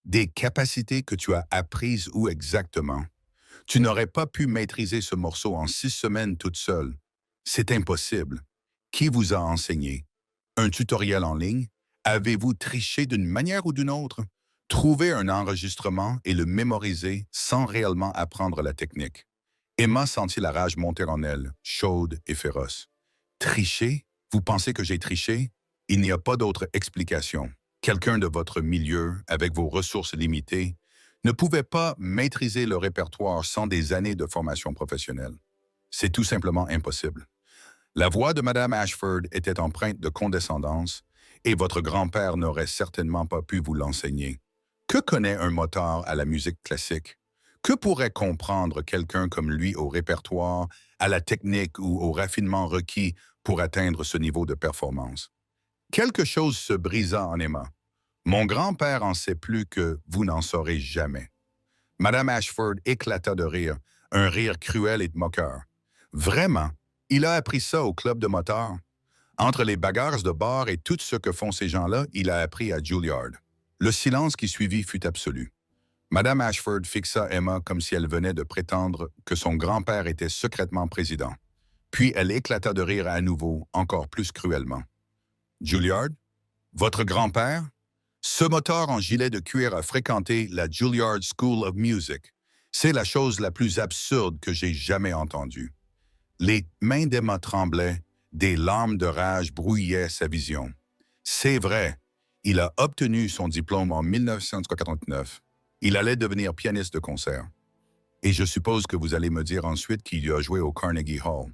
Des capacités que tu as apprises où exactement? Tu n'aurais pas pu maîtriser ce morceau en 6 semaines toute seule. C'est impossible. Qui vous a enseigné? Un tutoriel en ligne? Avez-vous triché d'une manière ou d'une autre? Trouver un enregistrement et le mémoriser sans réellement apprendre la technique. Emma sentit la rage monter en elle, chaude et féroce. Tricher? Vous pensez que j'ai triché? Il n'y a pas d'autre explication. Quelqu'un de votre milieu, avec vos ressources limitées, ne pouvait pas maîtriser le répertoire sans des années de formation professionnelle. C'est tout simplement impossible. La voix de Mme Ashford était empreinte de condescendance et votre grand-père n'aurait certainement pas pu vous l'enseigner. Que connaît un motard à la musique classique? Que pourrait comprendre quelqu'un comme lui au répertoire, à la technique ou au raffinement requis pour atteindre ce niveau de performance? Quelque chose se brisa en Emma. Mon grand-père en sait plus que vous n'en saurez jamais. Mme Ashford éclata de rire, un rire cruel et de moqueur. Vraiment, il a appris ça au club de motards. Entre les bagarres de bar et tout ce que font ces gens-là, il a appris à Juilliard. Le silence qui suivit fut absolu. Mme Ashford fixa Emma comme si elle venait de prétendre que son grand-père était secrètement président. Puis elle éclata de rire à nouveau, encore plus cruellement. Juilliard? Votre grand-père? Ce motard en gilet de cuir a fréquenté la Juilliard School of Music. C'est la chose la plus absurde que j'ai jamais entendue. Les mains d'Emma tremblaient, des larmes de rage brouillaient sa vision. C'est vrai, il a obtenu son diplôme en 1949. Il allait devenir pianiste de concert. Et je suppose que vous allez me dire ensuite qu'il a joué au Carnegie Hall.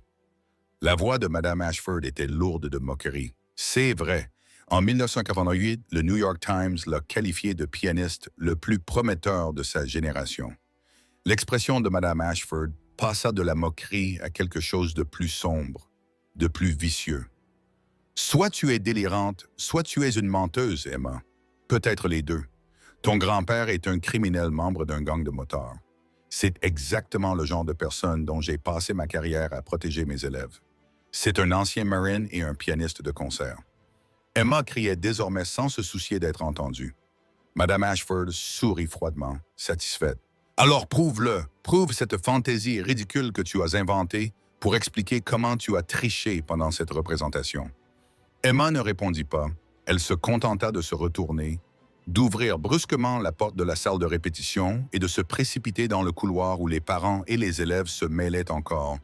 La voix de Mme Ashford était lourde de moquerie. C'est vrai. En 1988, le New York Times l'a qualifié de pianiste le plus prometteur de sa génération. L'expression de Mme Ashford passa de la moquerie à quelque chose de plus sombre, de plus vicieux. Soit tu es délirante, soit tu es une menteuse, Emma. Peut-être les deux. Ton grand-père est un criminel membre d'un gang de motards. C'est exactement le genre de personne dont j'ai passé ma carrière à protéger mes élèves. C'est un ancien Marine et un pianiste de concert. Emma criait désormais sans se soucier d'être entendue. Mme Ashford sourit froidement, satisfaite. Alors prouve-le, prouve cette fantaisie ridicule que tu as inventée pour expliquer comment tu as triché pendant cette représentation. Emma ne répondit pas. Elle se contenta de se retourner, d'ouvrir brusquement la porte de la salle de répétition et de se précipiter dans le couloir où les parents et les élèves se mêlaient encore,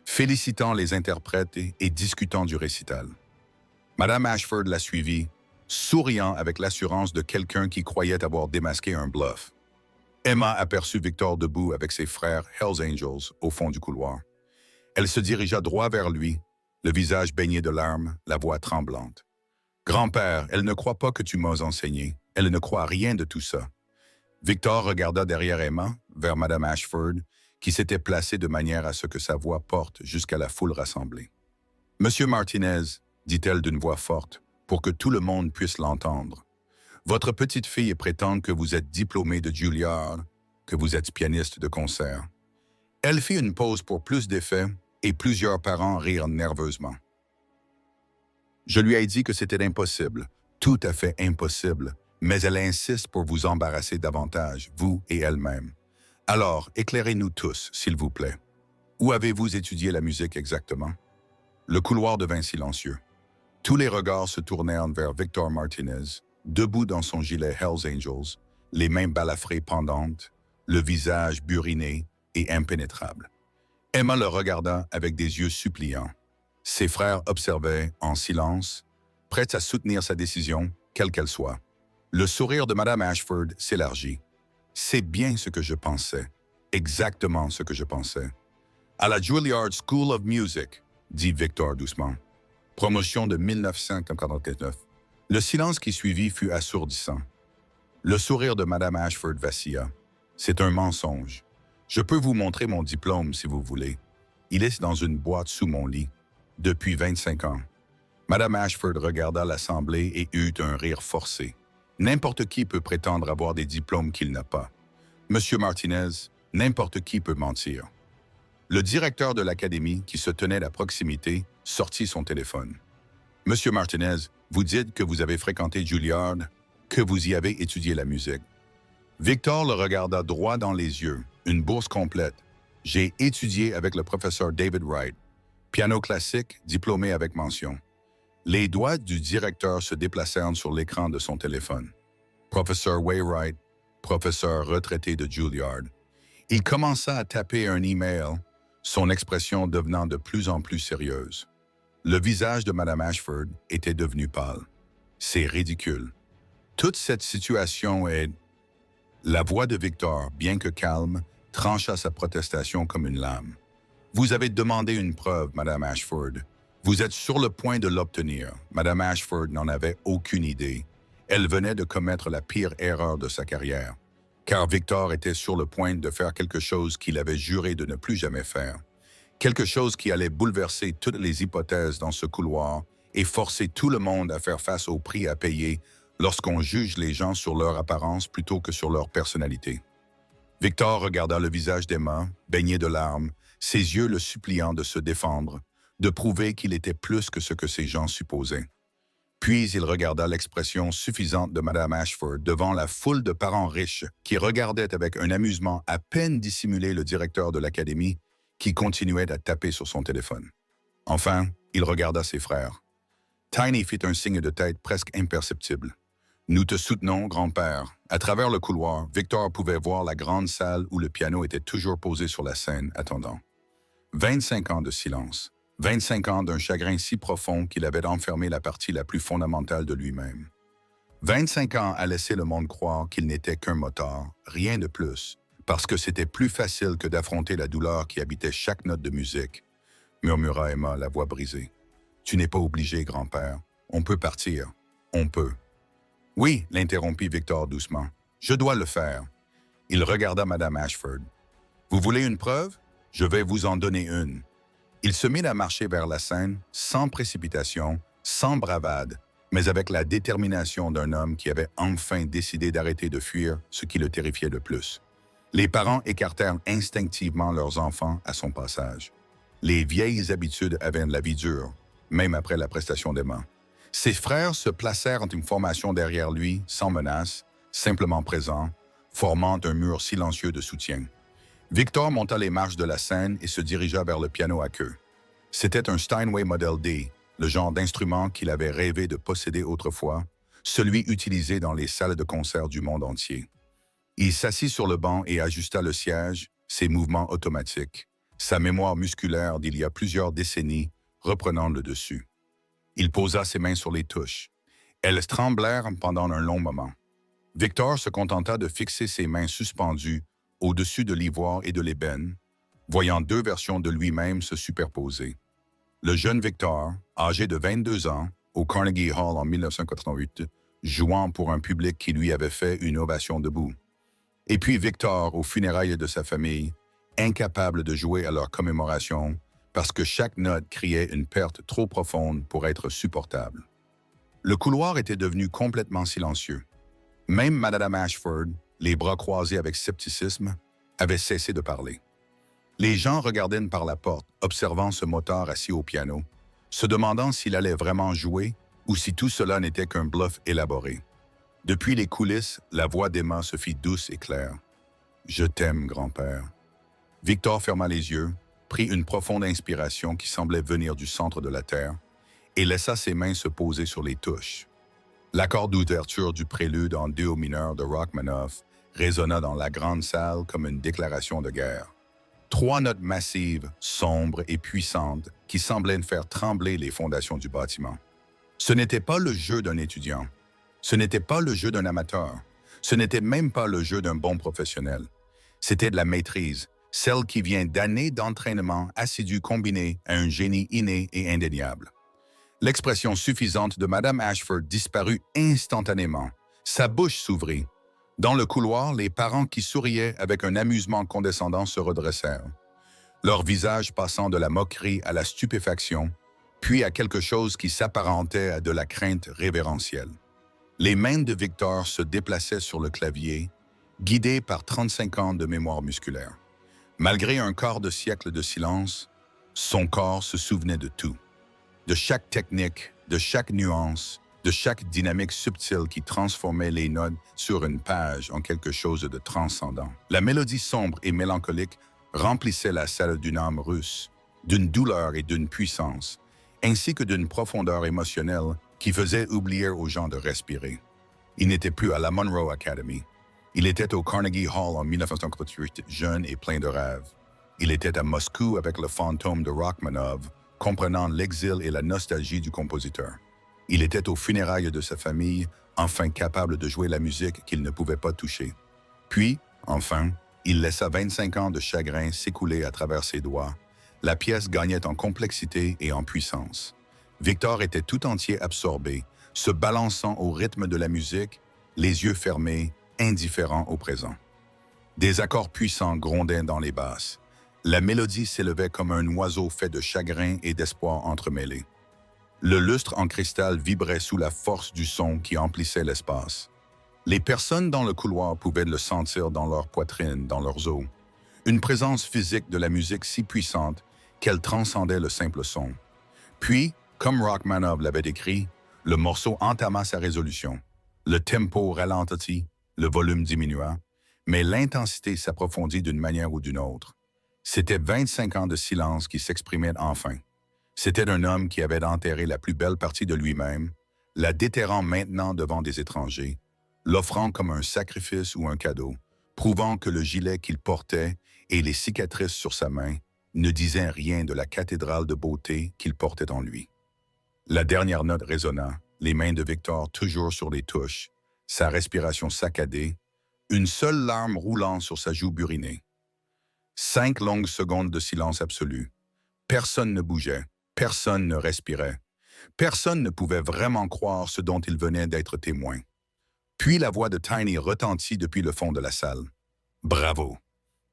félicitant les interprètes et discutant du récital. Mme Ashford la suivit, souriant avec l'assurance de quelqu'un qui croyait avoir démasqué un bluff. Emma aperçut Victor debout avec ses frères Hells Angels au fond du couloir. Elle se dirigea droit vers lui, le visage baigné de larmes, la voix tremblante. « Grand-père, elle ne croit pas que tu m'as enseigné. Elle ne croit à rien de tout ça. » Victor regarda derrière Emma, vers Madame Ashford, qui s'était placée de manière à ce que sa voix porte jusqu'à la foule rassemblée. « Monsieur Martinez, dit-elle d'une voix forte, pour que tout le monde puisse l'entendre. Votre petite fille prétend que vous êtes diplômé de Juilliard, que vous êtes pianiste de concert. » Elle fit une pause pour plus d'effet et plusieurs parents rirent nerveusement. « Je lui ai dit que c'était impossible, tout à fait impossible, mais elle insiste pour vous embarrasser davantage, vous et elle-même. Alors, éclairez-nous tous, s'il vous plaît. Où avez-vous étudié la musique exactement? » Le couloir devint silencieux. Tous les regards se tournèrent vers Victor Martinez, debout dans son gilet Hells Angels, les mains balafrées pendantes, le visage buriné et impénétrable. Emma le regarda avec des yeux suppliants. Ses frères observaient en silence, prêts à soutenir sa décision, quelle qu'elle soit. Le sourire de Madame Ashford s'élargit. « C'est bien ce que je pensais, exactement ce que je pensais. »« À la Juilliard School of Music, » dit Victor doucement. Promotion de 1949. Le silence qui suivit fut assourdissant. Le sourire de Madame Ashford vacilla. « C'est un mensonge. Je peux vous montrer mon diplôme si vous voulez. Il est dans une boîte sous mon lit. Depuis 25 ans. » Madame Ashford regarda l'assemblée et eut un rire forcé. N'importe qui peut prétendre avoir des diplômes qu'il n'a pas. Monsieur Martinez, n'importe qui peut mentir. Le directeur de l'académie, qui se tenait à proximité, sortit son téléphone. Monsieur Martinez, vous dites que vous avez fréquenté Juilliard, que vous y avez étudié la musique. Victor le regarda droit dans les yeux. Une bourse complète. J'ai étudié avec le professeur David Wright. Piano classique, diplômé avec mention. Les doigts du directeur se déplacèrent sur l'écran de son téléphone. Professeur Wainwright, professeur retraité de Juilliard. Il commença à taper un email, son expression devenant de plus en plus sérieuse. Le visage de Madame Ashford était devenu pâle. C'est ridicule. Toute cette situation est... La voix de Victor, bien que calme, trancha sa protestation comme une lame. Vous avez demandé une preuve, Madame Ashford. Vous êtes sur le point de l'obtenir. Madame Ashford n'en avait aucune idée. Elle venait de commettre la pire erreur de sa carrière, car Victor était sur le point de faire quelque chose qu'il avait juré de ne plus jamais faire. Quelque chose qui allait bouleverser toutes les hypothèses dans ce couloir et forcer tout le monde à faire face au prix à payer lorsqu'on juge les gens sur leur apparence plutôt que sur leur personnalité. Victor regarda le visage d'Emma, baigné de larmes, ses yeux le suppliant de se défendre, de prouver qu'il était plus que ce que ces gens supposaient. Puis il regarda l'expression suffisante de Madame Ashford devant la foule de parents riches qui regardaient avec un amusement à peine dissimulé le directeur de l'académie qui continuait à taper sur son téléphone. Enfin, il regarda ses frères. Tiny fit un signe de tête presque imperceptible. « Nous te soutenons, grand-père. » À travers le couloir, Victor pouvait voir la grande salle où le piano était toujours posé sur la scène, attendant. 25 ans de silence. 25 ans d'un chagrin si profond qu'il avait enfermé la partie la plus fondamentale de lui-même. 25 ans à laisser le monde croire qu'il n'était qu'un motard, rien de plus, parce que c'était plus facile que d'affronter la douleur qui habitait chaque note de musique, murmura Emma, la voix brisée. « Tu n'es pas obligé, grand-père. On peut partir. On peut. » « Oui, l'interrompit Victor doucement. Je dois le faire. » Il regarda Madame Ashford. « Vous voulez une preuve? Je vais vous en donner une. » Il se mit à marcher vers la scène, sans précipitation, sans bravade, mais avec la détermination d'un homme qui avait enfin décidé d'arrêter de fuir ce qui le terrifiait le plus. Les parents écartèrent instinctivement leurs enfants à son passage. Les vieilles habitudes avaient la vie dure, même après la prestation d'Emma. Ses frères se placèrent en une formation derrière lui, sans menace, simplement présents, formant un mur silencieux de soutien. Victor monta les marches de la scène et se dirigea vers le piano à queue. C'était un Steinway Model D, le genre d'instrument qu'il avait rêvé de posséder autrefois, celui utilisé dans les salles de concert du monde entier. Il s'assit sur le banc et ajusta le siège, ses mouvements automatiques, sa mémoire musculaire d'il y a plusieurs décennies reprenant le dessus. Il posa ses mains sur les touches. Elles tremblèrent pendant un long moment. Victor se contenta de fixer ses mains suspendues au-dessus de l'ivoire et de l'ébène, voyant deux versions de lui-même se superposer. Le jeune Victor, âgé de 22 ans, au Carnegie Hall en 1988, jouant pour un public qui lui avait fait une ovation debout. Et puis Victor aux funérailles de sa famille, incapable de jouer à leur commémoration parce que chaque note criait une perte trop profonde pour être supportable. Le couloir était devenu complètement silencieux. Même Madame Ashford, les bras croisés avec scepticisme, avait cessé de parler. Les gens regardaient par la porte, observant ce moteur assis au piano, se demandant s'il allait vraiment jouer ou si tout cela n'était qu'un bluff élaboré. Depuis les coulisses, la voix d'Emma se fit douce et claire. « Je t'aime, grand-père. » Victor ferma les yeux, prit une profonde inspiration qui semblait venir du centre de la terre et laissa ses mains se poser sur les touches. L'accord d'ouverture du prélude en do mineur de Rachmaninoff résonna dans la grande salle comme une déclaration de guerre. Trois notes massives, sombres et puissantes qui semblaient faire trembler les fondations du bâtiment. Ce n'était pas le jeu d'un étudiant. Ce n'était pas le jeu d'un amateur. Ce n'était même pas le jeu d'un bon professionnel. C'était de la maîtrise, celle qui vient d'années d'entraînement assidu combiné à un génie inné et indéniable. L'expression suffisante de Madame Ashford disparut instantanément. Sa bouche s'ouvrit. Dans le couloir, les parents qui souriaient avec un amusement condescendant se redressèrent, leur visage passant de la moquerie à la stupéfaction, puis à quelque chose qui s'apparentait à de la crainte révérentielle. Les mains de Victor se déplaçaient sur le clavier, guidées par 35 ans de mémoire musculaire. Malgré un quart de siècle de silence, son corps se souvenait de tout. De chaque technique, de chaque nuance, de chaque dynamique subtile qui transformait les notes sur une page en quelque chose de transcendant. La mélodie sombre et mélancolique remplissait la salle d'une âme russe, d'une douleur et d'une puissance, ainsi que d'une profondeur émotionnelle qui faisait oublier aux gens de respirer. Il n'était plus à la Monroe Academy. Il était au Carnegie Hall en 1988, jeune et plein de rêves. Il était à Moscou avec le fantôme de Rachmaninoff, comprenant l'exil et la nostalgie du compositeur. Il était aux funérailles de sa famille, enfin capable de jouer la musique qu'il ne pouvait pas toucher. Puis, enfin, il laissa 25 ans de chagrin s'écouler à travers ses doigts. La pièce gagnait en complexité et en puissance. Victor était tout entier absorbé, se balançant au rythme de la musique, les yeux fermés, indifférent au présent. Des accords puissants grondaient dans les basses. La mélodie s'élevait comme un oiseau fait de chagrin et d'espoir entremêlés. Le lustre en cristal vibrait sous la force du son qui emplissait l'espace. Les personnes dans le couloir pouvaient le sentir dans leur poitrine, dans leurs os. Une présence physique de la musique si puissante qu'elle transcendait le simple son. Puis, comme Rachmaninoff l'avait décrit, le morceau entama sa résolution. Le tempo ralentit, le volume diminua, mais l'intensité s'approfondit d'une manière ou d'une autre. C'était 25 ans de silence qui s'exprimaient enfin. C'était un homme qui avait enterré la plus belle partie de lui-même, la déterrant maintenant devant des étrangers, l'offrant comme un sacrifice ou un cadeau, prouvant que le gilet qu'il portait et les cicatrices sur sa main ne disaient rien de la cathédrale de beauté qu'il portait en lui. La dernière note résonna, les mains de Victor toujours sur les touches, sa respiration saccadée, une seule larme roulant sur sa joue burinée. 5 longues secondes de silence absolu. Personne ne bougeait, personne ne respirait. Personne ne pouvait vraiment croire ce dont il venait d'être témoin. Puis la voix de Tiny retentit depuis le fond de la salle. Bravo!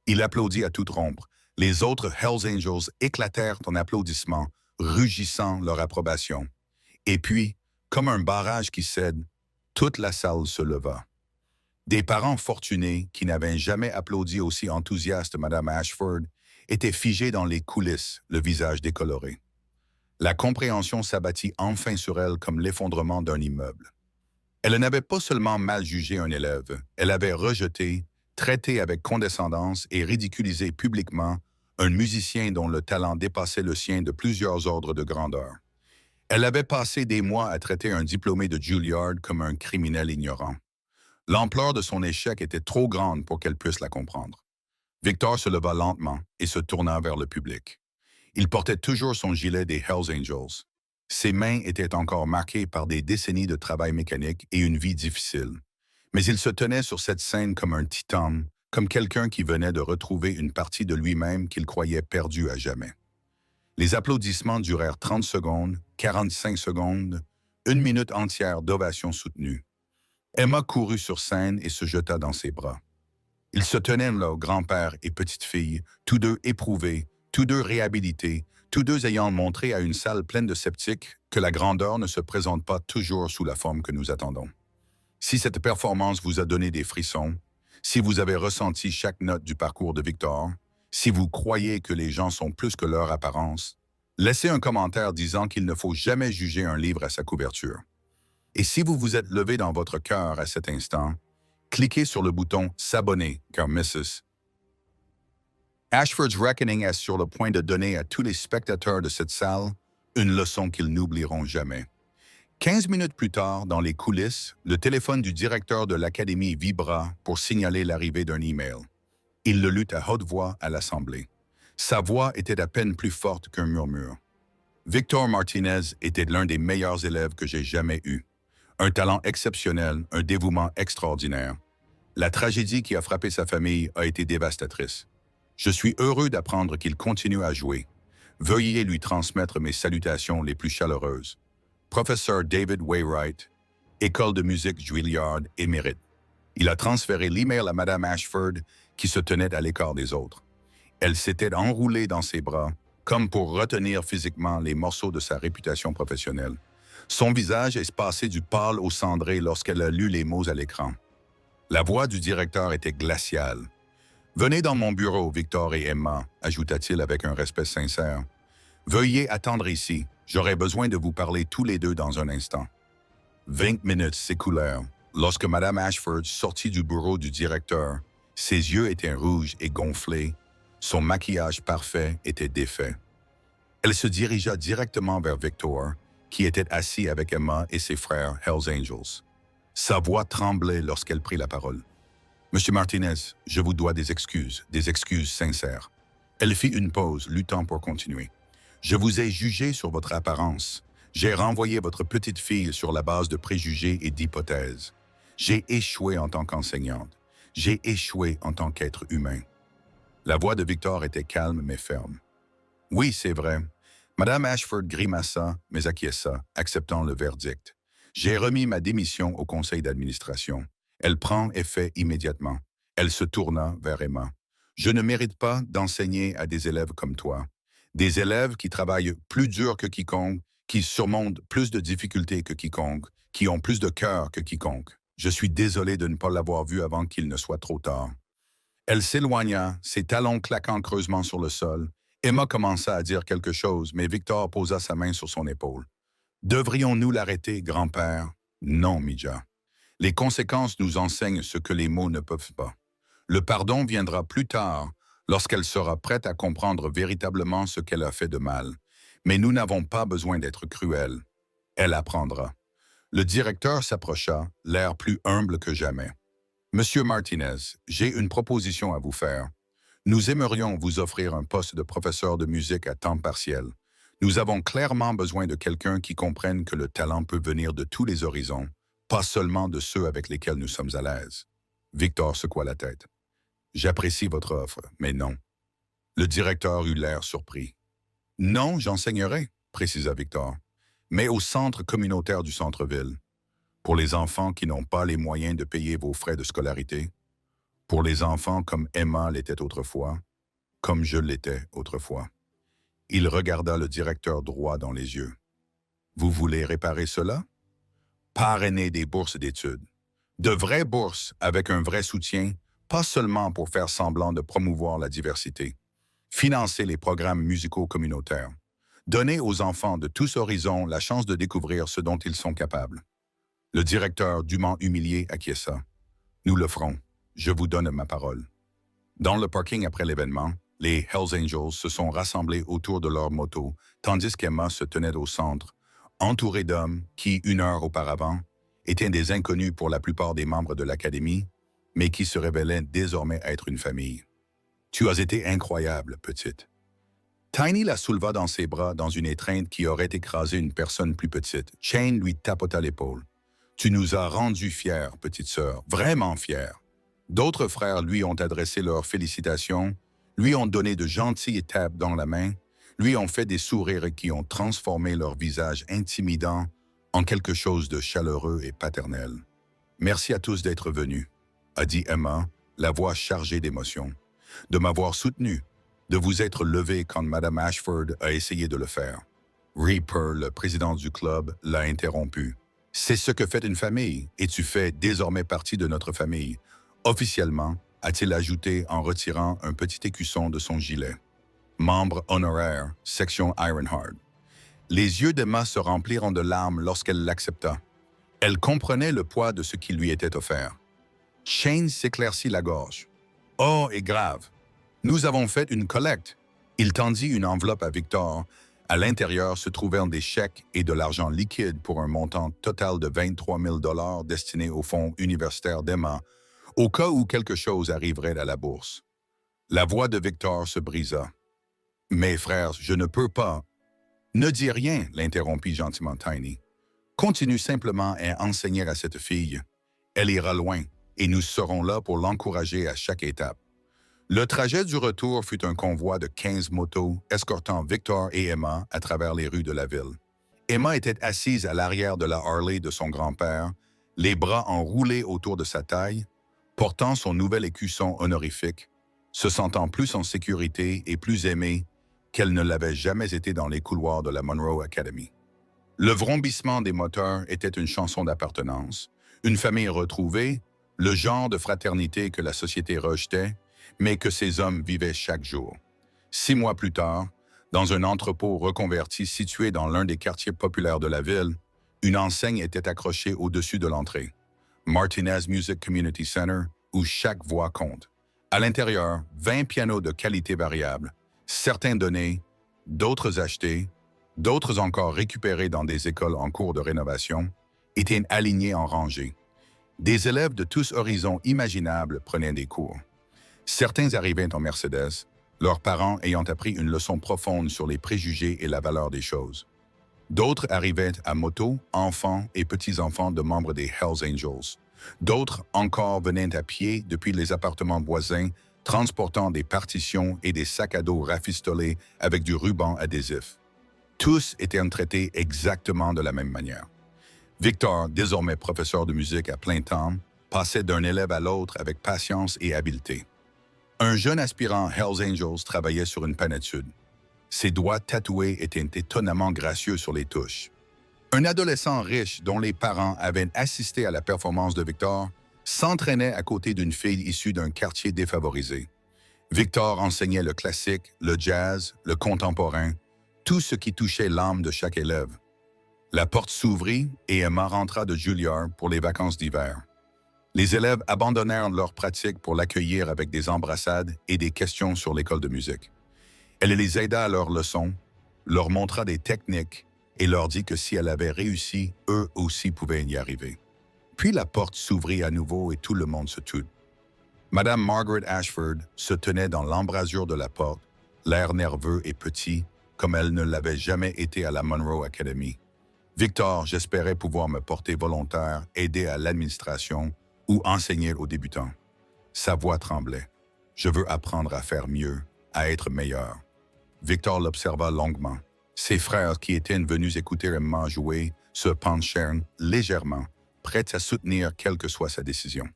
Il applaudit à toute rompre. Les autres Hells Angels éclatèrent en applaudissements, rugissant leur approbation. Et puis, comme un barrage qui cède, toute la salle se leva. Des parents fortunés qui n'avaient jamais applaudi aussi enthousiaste Madame Ashford étaient figés dans les coulisses, le visage décoloré. La compréhension s'abattit enfin sur elle comme l'effondrement d'un immeuble. Elle n'avait pas seulement mal jugé un élève, elle avait rejeté, traité avec condescendance et ridiculisé publiquement un musicien dont le talent dépassait le sien de plusieurs ordres de grandeur. Elle avait passé des mois à traiter un diplômé de Juilliard comme un criminel ignorant. L'ampleur de son échec était trop grande pour qu'elle puisse la comprendre. Victor se leva lentement et se tourna vers le public. Il portait toujours son gilet des Hells Angels. Ses mains étaient encore marquées par des décennies de travail mécanique et une vie difficile. Mais il se tenait sur cette scène comme un titan, comme quelqu'un qui venait de retrouver une partie de lui-même qu'il croyait perdue à jamais. Les applaudissements durèrent 30 secondes, 45 secondes, une minute entière d'ovation soutenue. Emma courut sur scène et se jeta dans ses bras. Ils se tenaient là, grand-père et petite-fille, tous deux éprouvés, tous deux réhabilités, tous deux ayant montré à une salle pleine de sceptiques que la grandeur ne se présente pas toujours sous la forme que nous attendons. Si cette performance vous a donné des frissons, si vous avez ressenti chaque note du parcours de Victor, si vous croyez que les gens sont plus que leur apparence, laissez un commentaire disant qu'il ne faut jamais juger un livre à sa couverture. Et si vous vous êtes levé dans votre cœur à cet instant, cliquez sur le bouton « S'abonner » car Mrs. Ashford's Reckoning est sur le point de donner à tous les spectateurs de cette salle une leçon qu'ils n'oublieront jamais. 15 minutes plus tard, dans les coulisses, le téléphone du directeur de l'Académie vibra pour signaler l'arrivée d'un email. Il le lut à haute voix à l'Assemblée. Sa voix était à peine plus forte qu'un murmure. Victor Martinez était l'un des meilleurs élèves que j'ai jamais eus. Un talent exceptionnel, un dévouement extraordinaire. La tragédie qui a frappé sa famille a été dévastatrice. Je suis heureux d'apprendre qu'il continue à jouer. Veuillez lui transmettre mes salutations les plus chaleureuses. Professeur David Wainwright, École de musique Juilliard, émérite. Il a transféré l'email à Madame Ashford, qui se tenait à l'écart des autres. Elle s'était enroulée dans ses bras, comme pour retenir physiquement les morceaux de sa réputation professionnelle. Son visage est passé du pâle au cendré lorsqu'elle a lu les mots à l'écran. La voix du directeur était glaciale. « Venez dans mon bureau, Victor et Emma », ajouta-t-il avec un respect sincère. « Veuillez attendre ici. J'aurai besoin de vous parler tous les deux dans un instant. » 20 minutes s'écoulèrent. Lorsque Mme Ashford sortit du bureau du directeur, ses yeux étaient rouges et gonflés. Son maquillage parfait était défait. Elle se dirigea directement vers Victor, qui était assis avec Emma et ses frères Hells Angels. Sa voix tremblait lorsqu'elle prit la parole. « Monsieur Martinez, je vous dois des excuses sincères. » Elle fit une pause, luttant pour continuer. « Je vous ai jugé sur votre apparence. J'ai renvoyé votre petite fille sur la base de préjugés et d'hypothèses. J'ai échoué en tant qu'enseignante. J'ai échoué en tant qu'être humain. » La voix de Victor était calme mais ferme. « Oui, c'est vrai. » Madame Ashford grimaça, mais acquiesça, acceptant le verdict. « J'ai remis ma démission au conseil d'administration. Elle prend effet immédiatement. » Elle se tourna vers Emma. « Je ne mérite pas d'enseigner à des élèves comme toi. Des élèves qui travaillent plus dur que quiconque, qui surmontent plus de difficultés que quiconque, qui ont plus de cœur que quiconque. Je suis désolé de ne pas l'avoir vu avant qu'il ne soit trop tard. » Elle s'éloigna, ses talons claquant creusement sur le sol. Emma commença à dire quelque chose, mais Victor posa sa main sur son épaule. « Devrions-nous l'arrêter, grand-père? »« Non, Midja. Les conséquences nous enseignent ce que les mots ne peuvent pas. Le pardon viendra plus tard, lorsqu'elle sera prête à comprendre véritablement ce qu'elle a fait de mal. Mais nous n'avons pas besoin d'être cruels. Elle apprendra. » Le directeur s'approcha, l'air plus humble que jamais. « Monsieur Martinez, j'ai une proposition à vous faire. Nous aimerions vous offrir un poste de professeur de musique à temps partiel. Nous avons clairement besoin de quelqu'un qui comprenne que le talent peut venir de tous les horizons, pas seulement de ceux avec lesquels nous sommes à l'aise. » Victor secoua la tête. « J'apprécie votre offre, mais non. » Le directeur eut l'air surpris. « Non, j'enseignerai, » précisa Victor, « mais au centre communautaire du centre-ville. Pour les enfants qui n'ont pas les moyens de payer vos frais de scolarité. Pour les enfants comme Emma l'était autrefois, comme je l'étais autrefois. » Il regarda le directeur droit dans les yeux. « Vous voulez réparer cela? Parrainer des bourses d'études. De vraies bourses avec un vrai soutien, pas seulement pour faire semblant de promouvoir la diversité. Financer les programmes musicaux communautaires. Donner aux enfants de tous horizons la chance de découvrir ce dont ils sont capables. » Le directeur, dûment humilié, acquiesça. « Nous le ferons. Je vous donne ma parole. » Dans le parking après l'événement, les Hells Angels se sont rassemblés autour de leur moto, tandis qu'Emma se tenait au centre, entourée d'hommes qui, une heure auparavant, étaient des inconnus pour la plupart des membres de l'Académie, mais qui se révélaient désormais être une famille. « Tu as été incroyable, petite. » Tiny la souleva dans ses bras dans une étreinte qui aurait écrasé une personne plus petite. Chain lui tapota l'épaule. « Tu nous as rendus fiers, petite sœur, vraiment fiers. D'autres frères lui ont adressé leurs félicitations, lui ont donné de gentilles tapes dans la main, lui ont fait des sourires qui ont transformé leur visage intimidant en quelque chose de chaleureux et paternel. Merci à tous d'être venus, a dit Emma, la voix chargée d'émotion, de m'avoir soutenu, de vous être levé quand Madame Ashford a essayé de le faire. Reaper, le président du club, l'a interrompu. C'est ce que fait une famille, et tu fais désormais partie de notre famille. Officiellement, a-t-il ajouté en retirant un petit écusson de son gilet. Membre honoraire, section Ironheart. Les yeux d'Emma se remplirent de larmes lorsqu'elle l'accepta. Elle comprenait le poids de ce qui lui était offert. Shane s'éclaircit la gorge. « Oh, et grave. Nous avons fait une collecte. » Il tendit une enveloppe à Victor. À l'intérieur se trouvaient des chèques et de l'argent liquide pour un montant total de 23 000 $ destiné au fonds universitaire d'Emma, au cas où quelque chose arriverait à la bourse. La voix de Victor se brisa. « Mes frères, je ne peux pas. »« Ne dis rien, » l'interrompit gentiment Tiny. « Continue simplement à enseigner à cette fille. Elle ira loin, et nous serons là pour l'encourager à chaque étape. » Le trajet du retour fut un convoi de 15 motos escortant Victor et Emma à travers les rues de la ville. Emma était assise à l'arrière de la Harley de son grand-père, les bras enroulés autour de sa taille, portant son nouvel écusson honorifique, se sentant plus en sécurité et plus aimée qu'elle ne l'avait jamais été dans les couloirs de la Monroe Academy. Le vrombissement des moteurs était une chanson d'appartenance, une famille retrouvée, le genre de fraternité que la société rejetait, mais que ces hommes vivaient chaque jour. 6 mois plus tard, dans un entrepôt reconverti situé dans l'un des quartiers populaires de la ville, une enseigne était accrochée au-dessus de l'entrée. Martinez Music Community Center, où chaque voix compte. À l'intérieur, 20 pianos de qualité variable, certains donnés, d'autres achetés, d'autres encore récupérés dans des écoles en cours de rénovation, étaient alignés en rangée. Des élèves de tous horizons imaginables prenaient des cours. Certains arrivaient en Mercedes, leurs parents ayant appris une leçon profonde sur les préjugés et la valeur des choses. D'autres arrivaient à moto, enfants et petits-enfants de membres des Hells Angels. D'autres encore venaient à pied depuis les appartements voisins, transportant des partitions et des sacs à dos rafistolés avec du ruban adhésif. Tous étaient traités exactement de la même manière. Victor, désormais professeur de musique à plein temps, passait d'un élève à l'autre avec patience et habileté. Un jeune aspirant Hells Angels travaillait sur une pannetude. Ses doigts tatoués étaient étonnamment gracieux sur les touches. Un adolescent riche dont les parents avaient assisté à la performance de Victor s'entraînait à côté d'une fille issue d'un quartier défavorisé. Victor enseignait le classique, le jazz, le contemporain, tout ce qui touchait l'âme de chaque élève. La porte s'ouvrit et Emma rentra de Juilliard pour les vacances d'hiver. Les élèves abandonnèrent leur pratique pour l'accueillir avec des embrassades et des questions sur l'école de musique. Elle les aida à leurs leçons, leur montra des techniques et leur dit que si elle avait réussi, eux aussi pouvaient y arriver. Puis la porte s'ouvrit à nouveau et tout le monde se tut. Madame Margaret Ashford se tenait dans l'embrasure de la porte, l'air nerveux et petit, comme elle ne l'avait jamais été à la Monroe Academy. « Victor, j'espérais pouvoir me porter volontaire, aider à l'administration ou enseigner aux débutants. » Sa voix tremblait. « Je veux apprendre à faire mieux, à être meilleur. » Victor l'observa longuement. Ses frères, qui étaient venus écouter Emma jouer, se penchèrent légèrement, prêts à soutenir quelle que soit sa décision.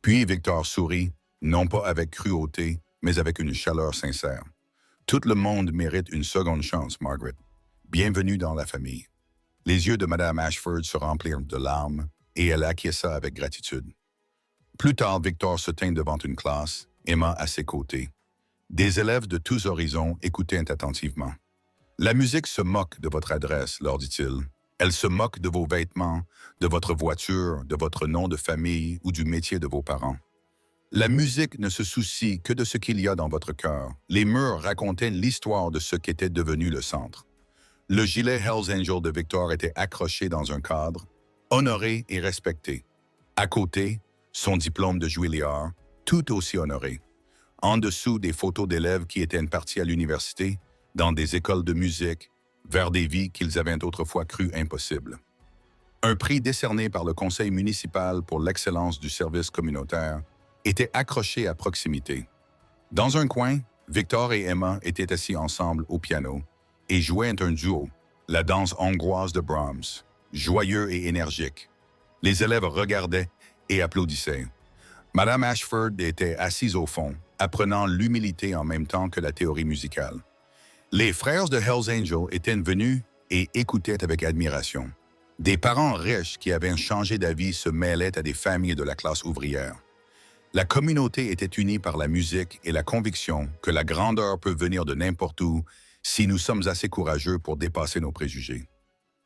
Puis Victor sourit, non pas avec cruauté, mais avec une chaleur sincère. « Tout le monde mérite une seconde chance, Margaret. Bienvenue dans la famille. » Les yeux de Madame Ashford se remplirent de larmes et elle acquiesça avec gratitude. Plus tard, Victor se tint devant une classe, Emma à ses côtés. Des élèves de tous horizons écoutaient attentivement. « La musique se moque de votre adresse, leur dit-il. Elle se moque de vos vêtements, de votre voiture, de votre nom de famille ou du métier de vos parents. La musique ne se soucie que de ce qu'il y a dans votre cœur. Les murs racontaient l'histoire de ce qu'était devenu le centre. Le gilet Hells Angel de Victor était accroché dans un cadre, honoré et respecté. À côté, son diplôme de Juilliard, tout aussi honoré. En dessous, des photos d'élèves qui étaient partis à l'université, dans des écoles de musique, vers des vies qu'ils avaient autrefois crues impossibles. Un prix décerné par le conseil municipal pour l'excellence du service communautaire était accroché à proximité. Dans un coin, Victor et Emma étaient assis ensemble au piano et jouaient un duo, la danse hongroise de Brahms, joyeux et énergique. Les élèves regardaient et applaudissaient. Madame Ashford était assise au fond, apprenant l'humilité en même temps que la théorie musicale. Les frères de Hells Angels étaient venus et écoutaient avec admiration. Des parents riches qui avaient changé d'avis se mêlaient à des familles de la classe ouvrière. La communauté était unie par la musique et la conviction que la grandeur peut venir de n'importe où si nous sommes assez courageux pour dépasser nos préjugés.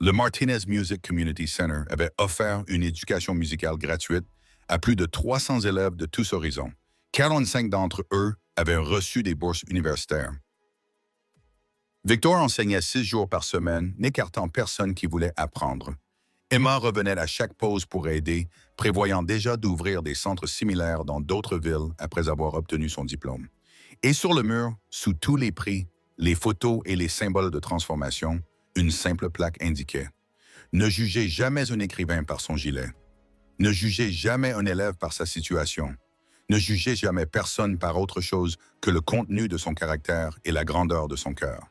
Le Martinez Music Community Center avait offert une éducation musicale gratuite à plus de 300 élèves de tous horizons. 45 d'entre eux avaient reçu des bourses universitaires. Victor enseignait 6 jours par semaine, n'écartant personne qui voulait apprendre. Emma revenait à chaque pause pour aider, prévoyant déjà d'ouvrir des centres similaires dans d'autres villes après avoir obtenu son diplôme. Et sur le mur, sous tous les prix, les photos et les symboles de transformation, une simple plaque indiquait « Ne jugez jamais un écrivain par son gilet. Ne jugez jamais un élève par sa situation. Ne jugez jamais personne par autre chose que le contenu de son caractère et la grandeur de son cœur. »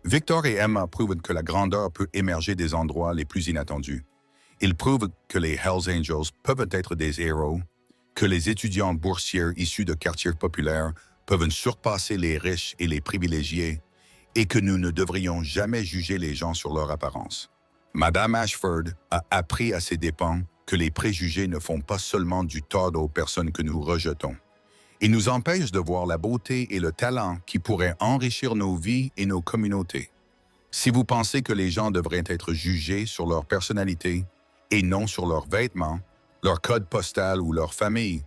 Victor et Emma prouvent que la grandeur peut émerger des endroits les plus inattendus. Ils prouvent que les Hells Angels peuvent être des héros, que les étudiants boursiers issus de quartiers populaires peuvent surpasser les riches et les privilégiés, et que nous ne devrions jamais juger les gens sur leur apparence. Madame Ashford a appris à ses dépens que les préjugés ne font pas seulement du tort aux personnes que nous rejetons. Ils nous empêchent de voir la beauté et le talent qui pourraient enrichir nos vies et nos communautés. Si vous pensez que les gens devraient être jugés sur leur personnalité et non sur leurs vêtements, leur code postal ou leur famille,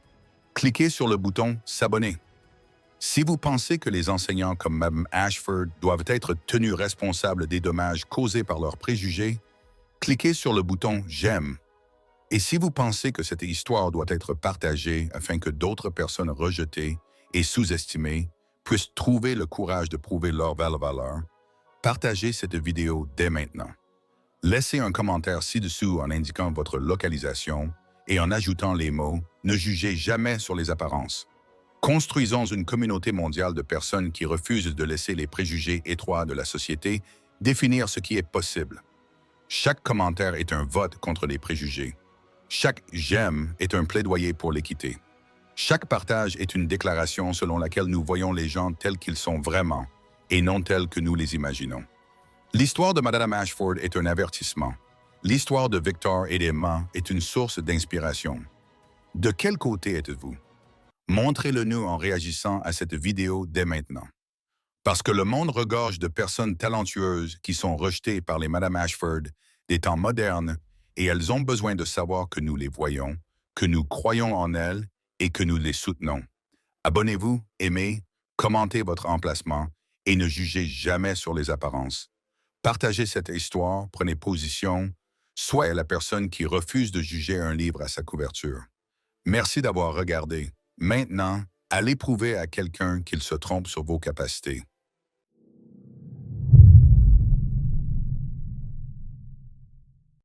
cliquez sur le bouton « S'abonner ». Si vous pensez que les enseignants comme Mme Ashford doivent être tenus responsables des dommages causés par leurs préjugés, cliquez sur le bouton « J'aime ». Et si vous pensez que cette histoire doit être partagée afin que d'autres personnes rejetées et sous-estimées puissent trouver le courage de prouver leur valeur, partagez cette vidéo dès maintenant. Laissez un commentaire ci-dessous en indiquant votre localisation et en ajoutant les mots « Ne jugez jamais sur les apparences ». Construisons une communauté mondiale de personnes qui refusent de laisser les préjugés étroits de la société définir ce qui est possible. Chaque commentaire est un vote contre les préjugés. Chaque « j'aime » est un plaidoyer pour l'équité. Chaque partage est une déclaration selon laquelle nous voyons les gens tels qu'ils sont vraiment et non tels que nous les imaginons. L'histoire de Madame Ashford est un avertissement. L'histoire de Victor et d'Emma est une source d'inspiration. De quel côté êtes-vous? Montrez-le-nous en réagissant à cette vidéo dès maintenant. Parce que le monde regorge de personnes talentueuses qui sont rejetées par les Madame Ashford des temps modernes et elles ont besoin de savoir que nous les voyons, que nous croyons en elles et que nous les soutenons. Abonnez-vous, aimez, commentez votre emplacement et ne jugez jamais sur les apparences. Partagez cette histoire, prenez position, soyez la personne qui refuse de juger un livre à sa couverture. Merci d'avoir regardé. Maintenant, allez prouver à quelqu'un qu'il se trompe sur vos capacités.